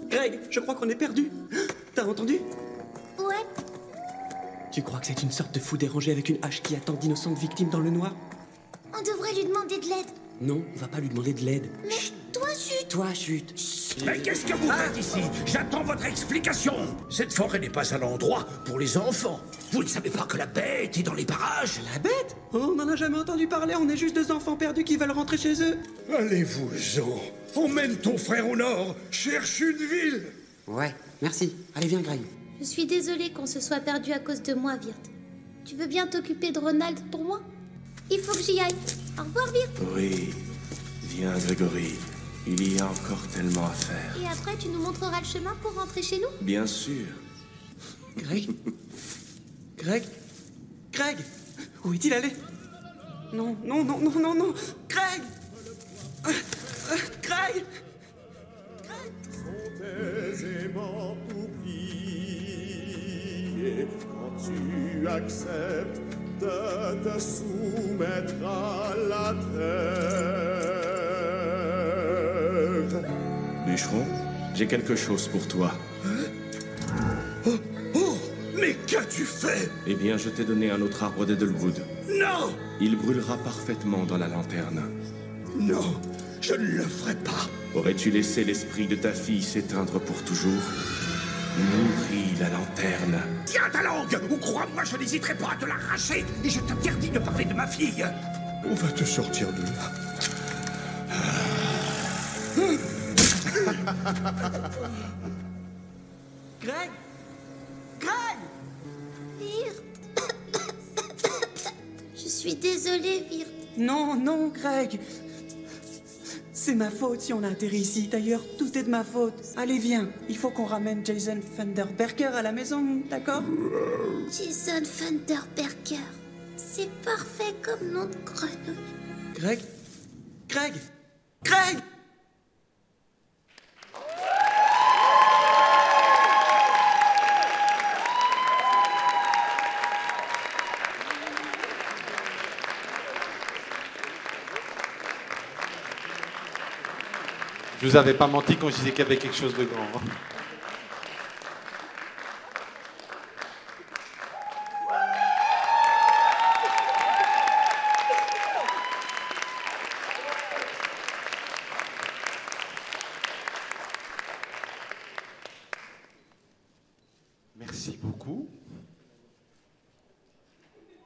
Greg, je crois qu'on est perdu. T'as entendu? Ouais. Tu crois que c'est une sorte de fou dérangé avec une hache qui attend d'innocentes victimes dans le noir? On devrait lui demander de l'aide. Non, on va pas lui demander de l'aide. Mais toi, chut. Toi, chut. Mais qu'est-ce que vous faites ici? J'attends votre explication. Cette forêt n'est pas un endroit pour les enfants. Vous ne savez pas que la bête est dans les parages? La bête? Oh, on n'en a jamais entendu parler, on est juste deux enfants perdus qui veulent rentrer chez eux. Allez-vous-en. Emmène ton frère au nord. Cherche une ville. Ouais, merci. Allez, viens, Greg. Je suis désolée qu'on se soit perdu à cause de moi, Virt. Tu veux bien t'occuper de Ronald pour moi? Il faut que j'y aille. Au revoir, Virt. Oui, viens, Grégory. Il y a encore tellement à faire. Et après, tu nous montreras le chemin pour rentrer chez nous? Bien sûr. Greg? Greg? Greg? Où est-il allé? Non. Greg! Greg! Sont aisément oubliés quand tu acceptes de te soumettre à la terre. Bûcheron, j'ai quelque chose pour toi. Oh, mais qu'as-tu fait? Eh bien, je t'ai donné un autre arbre d'Edelwood. Non! Il brûlera parfaitement dans la lanterne. Non, je ne le ferai pas. Aurais-tu laissé l'esprit de ta fille s'éteindre pour toujours? Nourris la lanterne. Tiens ta langue, ou crois-moi, je n'hésiterai pas à te l'arracher, et je t'interdis de parler de ma fille. On va te sortir de là. Greg? Greg? Virt. Je suis désolée, Virt. Non, Greg. C'est ma faute si on a atterri ici. D'ailleurs, tout est de ma faute. Allez, viens. Il faut qu'on ramène Jason Vanderberger à la maison, d'accord? Jason Vanderberger. C'est parfait comme nom de grenouille. Greg? Je vous avais pas menti quand je disais qu'il y avait quelque chose de grand. Merci beaucoup.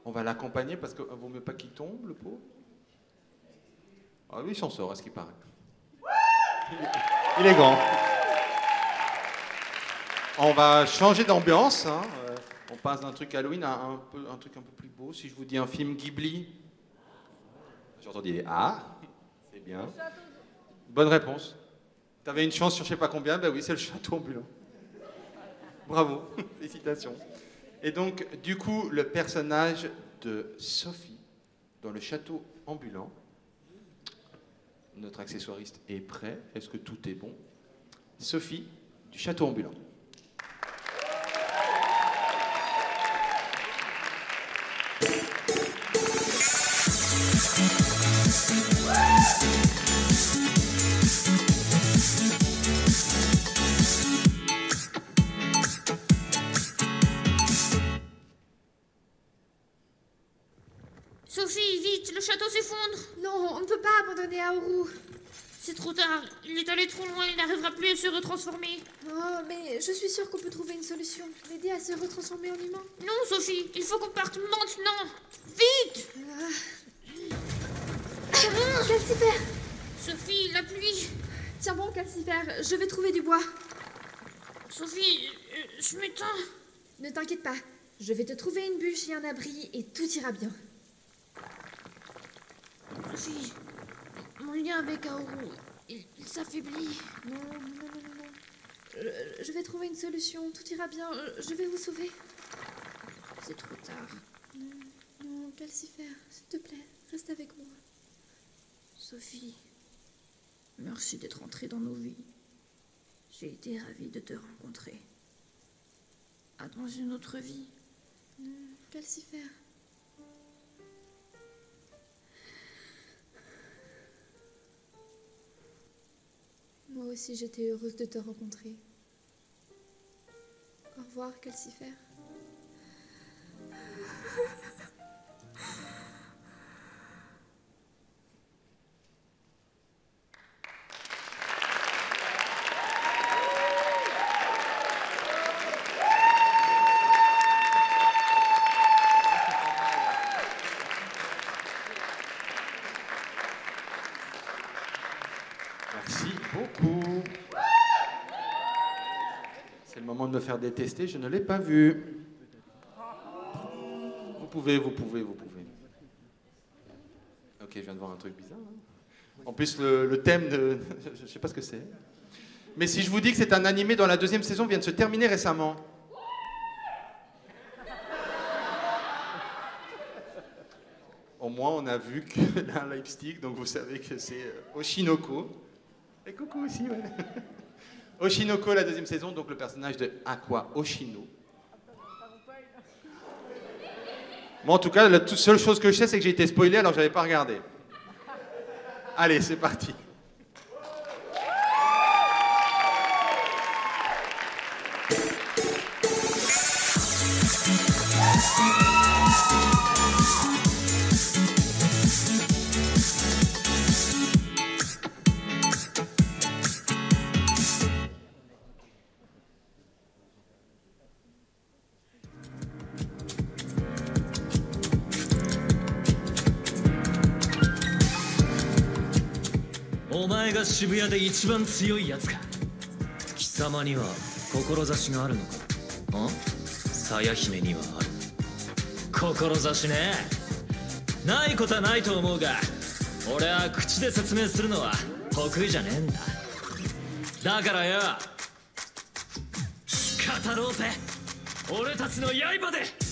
On va l'accompagner parce que vaut mieux pas qu'il tombe, le pauvre. Ah oui, il s'en sort, à ce qui paraît. Il est grand. On va changer d'ambiance. Hein. On passe d'un truc Halloween à un truc un peu plus beau. Si je vous dis un film Ghibli. J'ai entendu des ah, c'est bien. Bonne réponse. T'avais une chance sur je sais pas combien. Ben oui, c'est le château ambulant. Bravo, félicitations. Et donc, du coup, le personnage de Sophie dans le château ambulant. Notre accessoiriste est prêt. Est-ce que tout est bon? Sophie, du château ambulant. Sophie, vite, le château s'effondre. Non, on ne peut pas abandonner Aoru. C'est trop tard, il est allé trop loin, il n'arrivera plus à se retransformer. Oh, mais je suis sûre qu'on peut trouver une solution. L'aider à se retransformer en humain. Non, Sophie, il faut qu'on parte maintenant. Vite! Calcifer! Sophie, la pluie. Tiens bon, Calcifer, je vais trouver du bois. Sophie, je m'éteins. Ne t'inquiète pas, je vais te trouver une bûche et un abri et tout ira bien. Sophie, mon lien avec Aoru, il s'affaiblit. Non. Je vais trouver une solution, tout ira bien, je vais vous sauver. C'est trop tard. Non, Calcifer, s'il te plaît, reste avec moi. Sophie, merci d'être entrée dans nos vies. J'ai été ravie de te rencontrer. dans une autre vie. Calcifer. Moi aussi, j'étais heureuse de te rencontrer. Au revoir, Calcifer. Merci beaucoup. C'est le moment de me faire détester, je ne l'ai pas vu. Vous pouvez. Ok, je viens de voir un truc bizarre. En plus, le thème de... Je ne sais pas ce que c'est. Mais si je vous dis que c'est un animé dont la 2e saison vient de se terminer récemment. Au moins, on a vu qu'il a un lipstick, donc vous savez que c'est Oshinoko. Et coucou aussi, ouais. Oshinoko, la 2e saison, donc le personnage de Aqua Oshino. Bon, en tout cas, la seule chose que je sais, c'est que j'ai été spoilé alors que je n'avais pas regardé. Allez, c'est parti.お前が渋谷で一番強いやつか。貴様には志があるのか。鞘姫にはある。志ね。ないことはないと思うが、俺は口で説明するのは得意じゃねえんだ。だからよ、語ろうぜ。俺たちの刃で。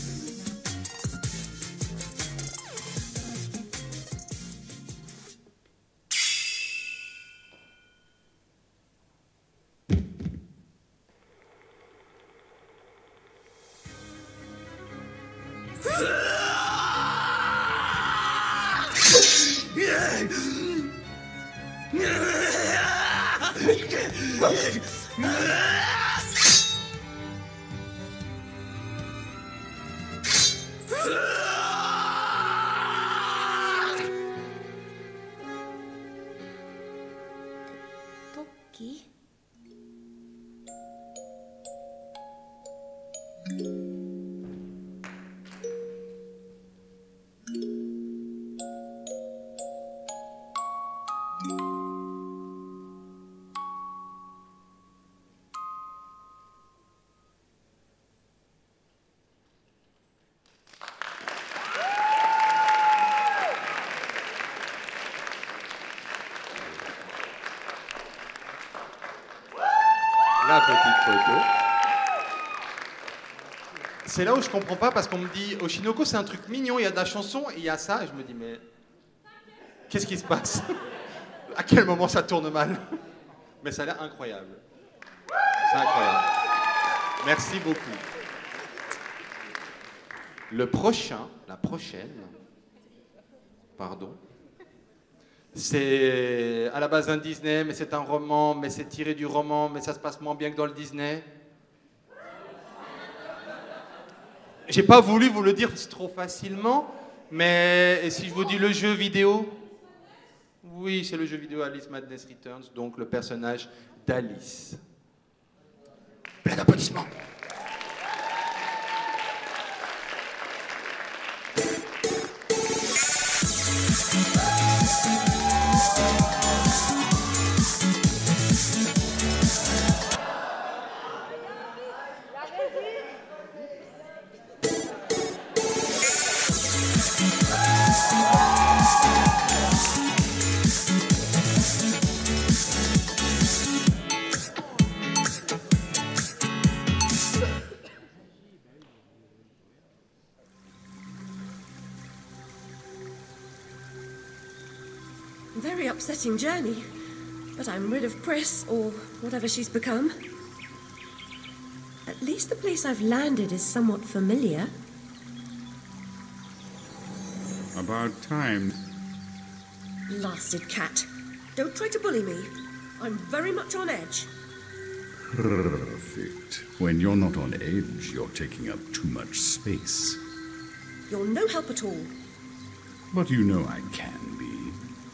ポッキLa petite photo. C'est là où je comprends pas parce qu'on me dit Oshinoko c'est un truc mignon, il y a de la chanson et il y a ça et je me dis mais qu'est-ce qui se passe? À quel moment ça tourne mal? Mais ça a l'air incroyable. C'est incroyable. Merci beaucoup. Le prochain, la prochaine, pardon, c'est à la base un Disney, mais c'est un roman, mais c'est tiré du roman, mais ça se passe moins bien que dans le Disney. J'ai pas voulu vous le dire trop facilement, mais et si je vous dis le jeu vidéo? Oui, c'est le jeu vidéo Alice Madness Returns, donc le personnage d'Alice. Plein d'applaudissements. Very upsetting journey, but I'm rid of Pris, or whatever she's become. At At least the place I've landed is somewhat familiar. About time. Blasted cat. Don't try to bully me. I'm very much on edge. Perfect. When you're not on edge, you're taking up too much space. You're no help at all. But you know I can be.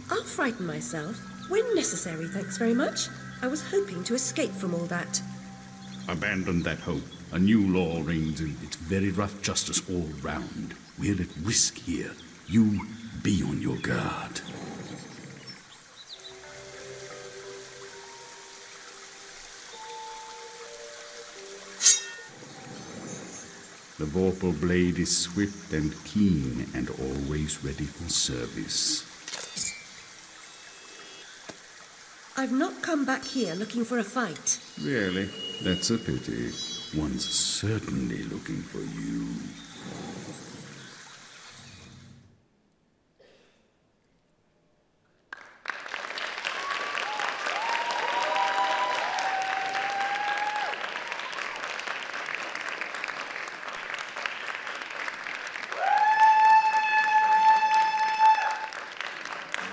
I'll frighten myself when necessary, thanks very much. I was hoping to escape from all that. Abandon that hope. A new law reigns and it's very rough justice all round. We're at risk here. You be on your guard. The Vorpal blade is swift and keen and always ready for service. I've not come back here looking for a fight. Really? That's a pity. One's certainly looking for you.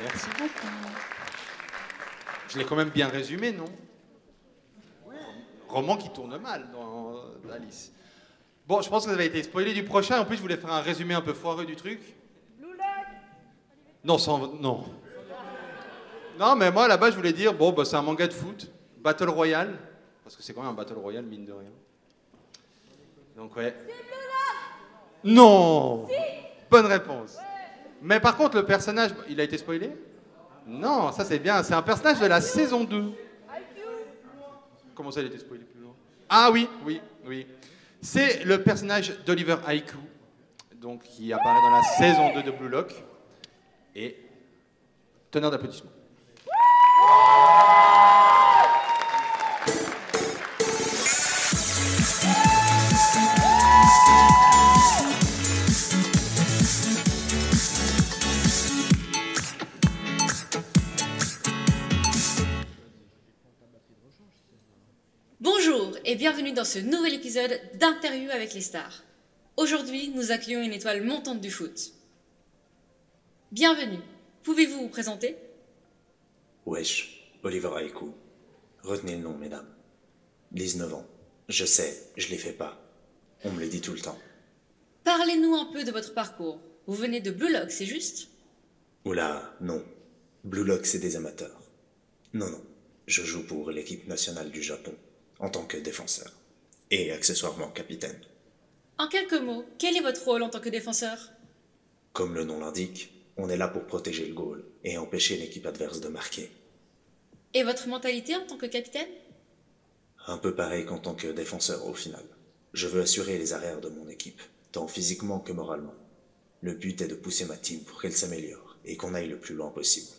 Merci beaucoup. Je l'ai quand même bien résumé, non? Roman qui tourne mal dans Alice. Bon, je pense que vous avez été spoilé du prochain. En plus, je voulais faire un résumé un peu foireux du truc. Non, non. Non, mais moi, là-bas, je voulais dire, bon, bah, c'est un manga de foot, Battle Royale, parce que c'est quand même un Battle Royale, mine de rien. Donc, ouais. Non. Bonne réponse. Mais par contre, le personnage, il a été spoilé? Non, ça c'est bien. C'est un personnage de la saison 2. Comment ça, il a été spoilé plus loin? Ah oui. C'est le personnage d'Oliver Haiku, donc qui apparaît dans la saison 2 de Blue Lock. Et tonnerre d'applaudissements. Bonjour et bienvenue dans ce nouvel épisode d'Interview avec les stars. Aujourd'hui, nous accueillons une étoile montante du foot. Bienvenue. Pouvez-vous vous présenter? Wesh, Oliver Haiku. Retenez le nom, mesdames. 19 ans. Je sais, je les fais pas. On me le dit tout le temps. Parlez-nous un peu de votre parcours. Vous venez de Blue Lock, c'est juste? Oula, non. Blue Lock, c'est des amateurs. Non. Je joue pour l'équipe nationale du Japon, en tant que défenseur. Et accessoirement capitaine. En quelques mots, quel est votre rôle en tant que défenseur? Comme le nom l'indique, on est là pour protéger le goal et empêcher l'équipe adverse de marquer. Et votre mentalité en tant que capitaine? Un peu pareil qu'en tant que défenseur au final. Je veux assurer les arrières de mon équipe, tant physiquement que moralement. Le but est de pousser ma team pour qu'elle s'améliore et qu'on aille le plus loin possible.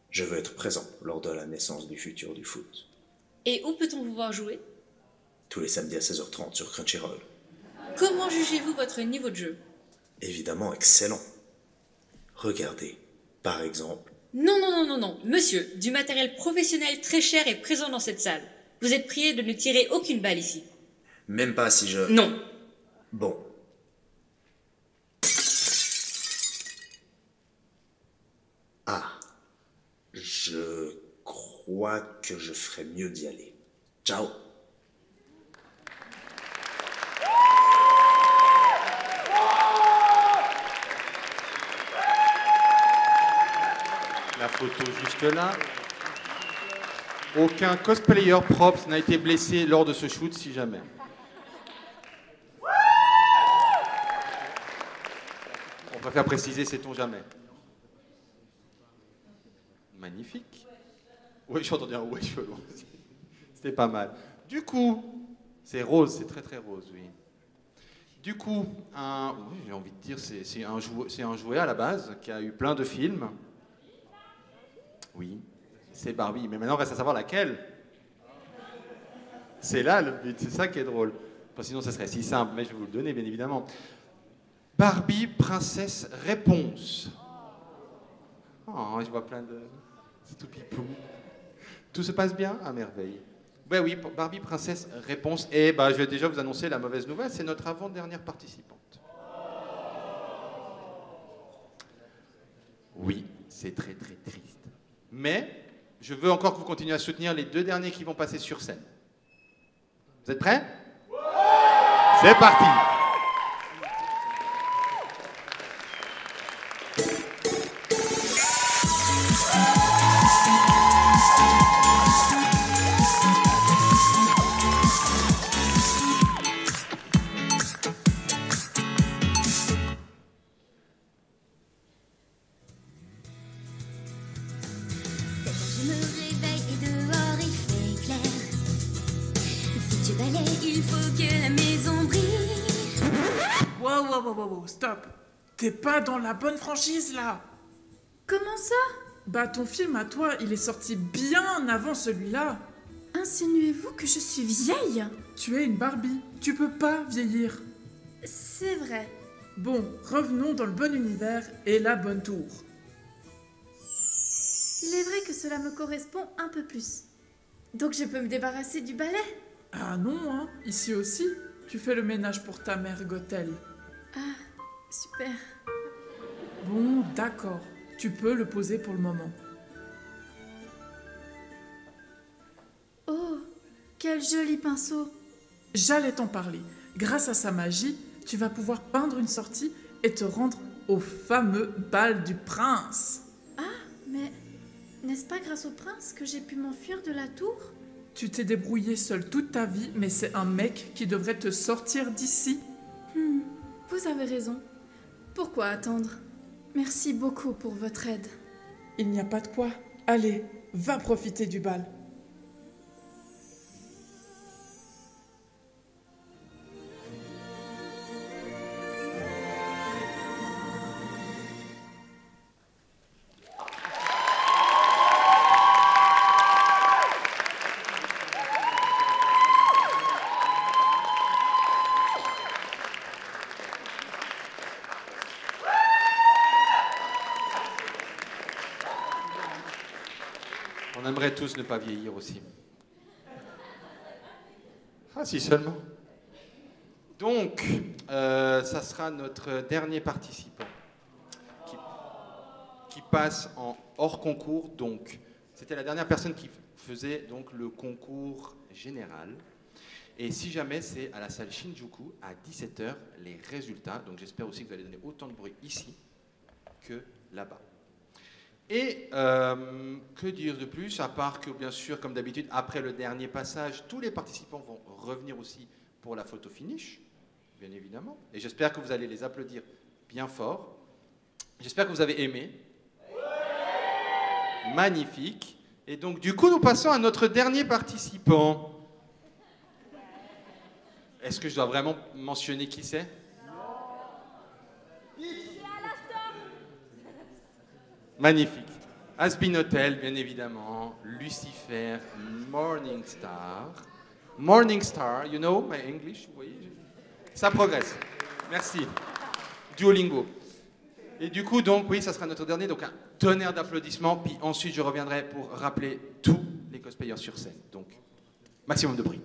Je veux être présent lors de la naissance du futur du foot. Et où peut-on vous voir jouer? Tous les samedis à 16h30 sur Crunchyroll. Comment jugez-vous votre niveau de jeu? Évidemment excellent. Regardez, par exemple... Non, monsieur, du matériel professionnel très cher est présent dans cette salle. Vous êtes prié de ne tirer aucune balle ici. Même pas si je... Non. Bon. Ah. Je crois que je ferais mieux d'y aller. Ciao. La photo juste là. Aucun cosplayer props n'a été blessé lors de ce shoot, si jamais. On préfère préciser, sait-on jamais. Magnifique. Oui, j'ai entendu un ouais cheveux longs. C'était pas mal. Du coup, c'est rose, c'est très très rose, oui. Du coup, oui, j'ai envie de dire, c'est un jouet à la base qui a eu plein de films. Oui, c'est Barbie. Mais maintenant, reste à savoir laquelle. C'est là le but, c'est ça qui est drôle. Enfin, sinon, ça serait si simple, mais je vais vous le donner, bien évidemment. Barbie, princesse, réponse. Oh, je vois plein de... C'est tout pipou. Tout se passe bien? À merveille. Ben oui, Barbie Princesse, réponse. Et bah, je vais déjà vous annoncer la mauvaise nouvelle, c'est notre avant-dernière participante. Oui, c'est très très triste. Mais je veux encore que vous continuiez à soutenir les 2 derniers qui vont passer sur scène. Vous êtes prêts? C'est parti! Je me réveille et dehors il fait clair. Si tu balayes, il faut que la maison brille. Wow, stop. T'es pas dans la bonne franchise là. Comment ça? Bah ton film à toi, il est sorti bien avant celui-là. Insinuez-vous que je suis vieille? Tu es une Barbie, tu peux pas vieillir. C'est vrai. Bon, revenons dans le bon univers et la bonne tour. Il est vrai que cela me correspond un peu plus. Donc je peux me débarrasser du balai? Ah non, hein, ici aussi, tu fais le ménage pour ta mère Gothel. Ah, super. Bon, d'accord, tu peux le poser pour le moment. Oh, quel joli pinceau. J'allais t'en parler. Grâce à sa magie, tu vas pouvoir peindre une sortie et te rendre au fameux bal du prince. Ah, mais n'est-ce pas grâce au prince que j'ai pu m'enfuir de la tour? Tu t'es débrouillée seule toute ta vie, mais c'est un mec qui devrait te sortir d'ici. Vous avez raison. Pourquoi attendre? Merci beaucoup pour votre aide. Il n'y a pas de quoi. Allez, va profiter du bal. On aimerait tous ne pas vieillir aussi. Ah, si seulement. Donc, ça sera notre dernier participant qui passe en hors concours. Donc, c'était la dernière personne qui faisait donc le concours général. Et si jamais, c'est à la salle Shinjuku à 17h les résultats. Donc, j'espère aussi que vous allez donner autant de bruit ici que là-bas. Et que dire de plus, à part que, bien sûr, comme d'habitude, après le dernier passage, tous les participants vont revenir aussi pour la photo finish, bien évidemment. Et j'espère que vous allez les applaudir bien fort. J'espère que vous avez aimé. Magnifique. Et donc, du coup, nous passons à notre dernier participant. Est-ce que je dois vraiment mentionner qui c'est ? Magnifique. Asbin Hotel, bien évidemment. Lucifer, Morning Star. Morning Star, you know my English, vous voyez, ça progresse. Merci. Duolingo. Et du coup, donc, oui, ça sera notre dernier. Donc, un tonnerre d'applaudissements. Puis ensuite, je reviendrai pour rappeler tous les cosplayers sur scène. Donc, maximum de bruit.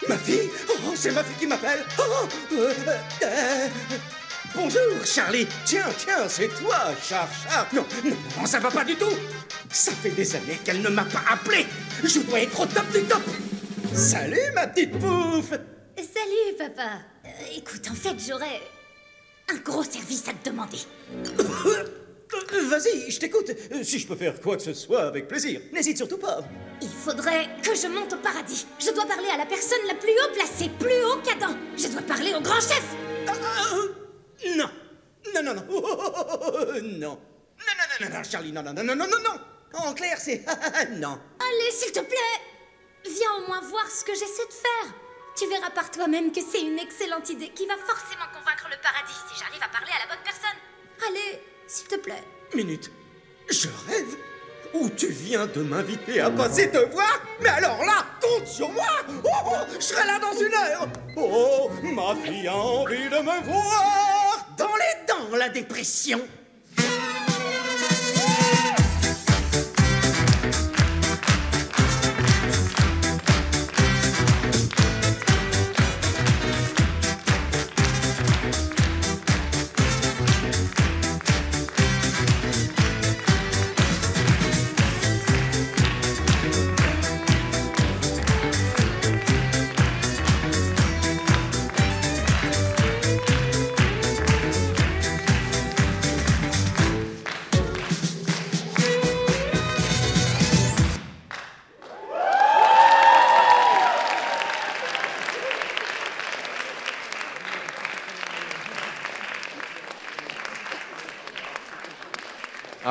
Ma fille? Oh, c'est ma fille qui m'appelle. Bonjour, Charlie. Tiens, c'est toi, Char. Non, ça va pas du tout. Ça fait des années qu'elle ne m'a pas appelé. Je dois être au top du top. Salut, ma petite pouffe. Salut, papa. Écoute, en fait, j'aurais un gros service à te demander. Vas-y, je t'écoute. Si je peux faire quoi que ce soit, avec plaisir. N'hésite surtout pas. Il faudrait que je monte au paradis. Je dois parler à la personne la plus haut placée, plus haut qu'Adam. Je dois parler au grand chef. Non. Non, non, non. Non. Non, Charlie, non. En clair, c'est... non. Allez, s'il te plaît. Viens au moins voir ce que j'essaie de faire. Tu verras par toi-même que c'est une excellente idée qui va forcément convaincre le paradis si j'arrive à parler à la bonne personne. Allez, s'il te plaît. Minute. Je rêve. Ou tu viens de m'inviter à passer te voir? Mais alors là, compte sur moi. Je serai là dans 1 heure. Oh, ma fille a envie de me voir. Dans les dents, la dépression.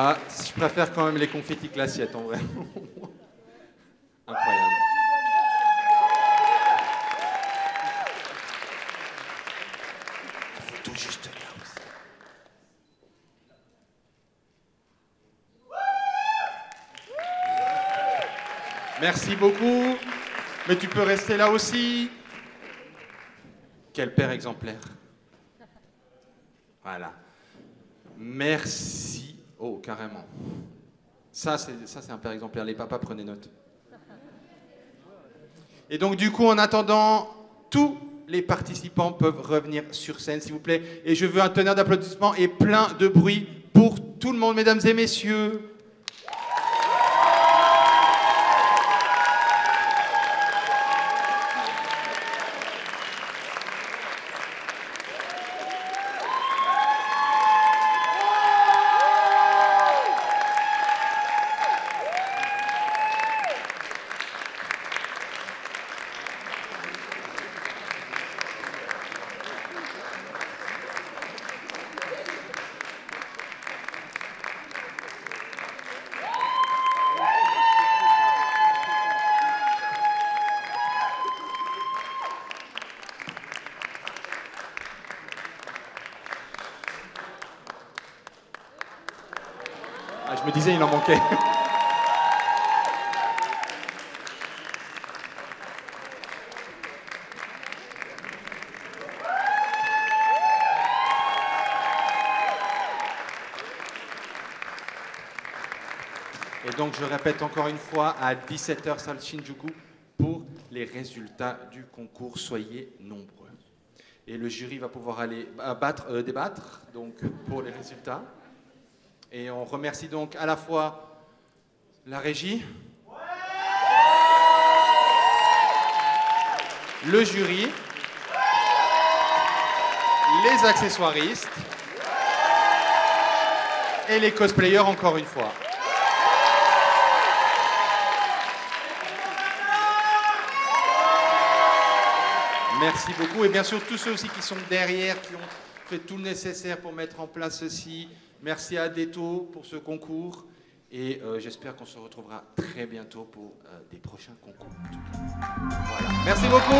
Ah, je préfère quand même les confettis que l'assiette, en vrai. Incroyable. Il faut tout juste là aussi. Merci beaucoup. Mais tu peux rester là aussi. Quel père exemplaire. Voilà. Merci. Oh, carrément. Ça, c'est un père exemplaire. Les papas, prenez note. Et donc, du coup, en attendant, tous les participants peuvent revenir sur scène, s'il vous plaît. Et je veux un tonnerre d'applaudissements et plein de bruit pour tout le monde, mesdames et messieurs. Ah, je me disais, il en manquait. Et donc, je répète encore une fois, à 17h, salle Shinjuku, pour les résultats du concours. Soyez nombreux. Et le jury va pouvoir aller débattre donc, pour les résultats. Et on remercie donc à la fois la régie, le jury, les accessoiristes et les cosplayers encore une fois. Merci beaucoup. Et bien sûr, tous ceux aussi qui sont derrière, qui ont fait tout le nécessaire pour mettre en place ceci. Merci à Deto pour ce concours. Et j'espère qu'on se retrouvera très bientôt pour des prochains concours. Voilà. Merci beaucoup.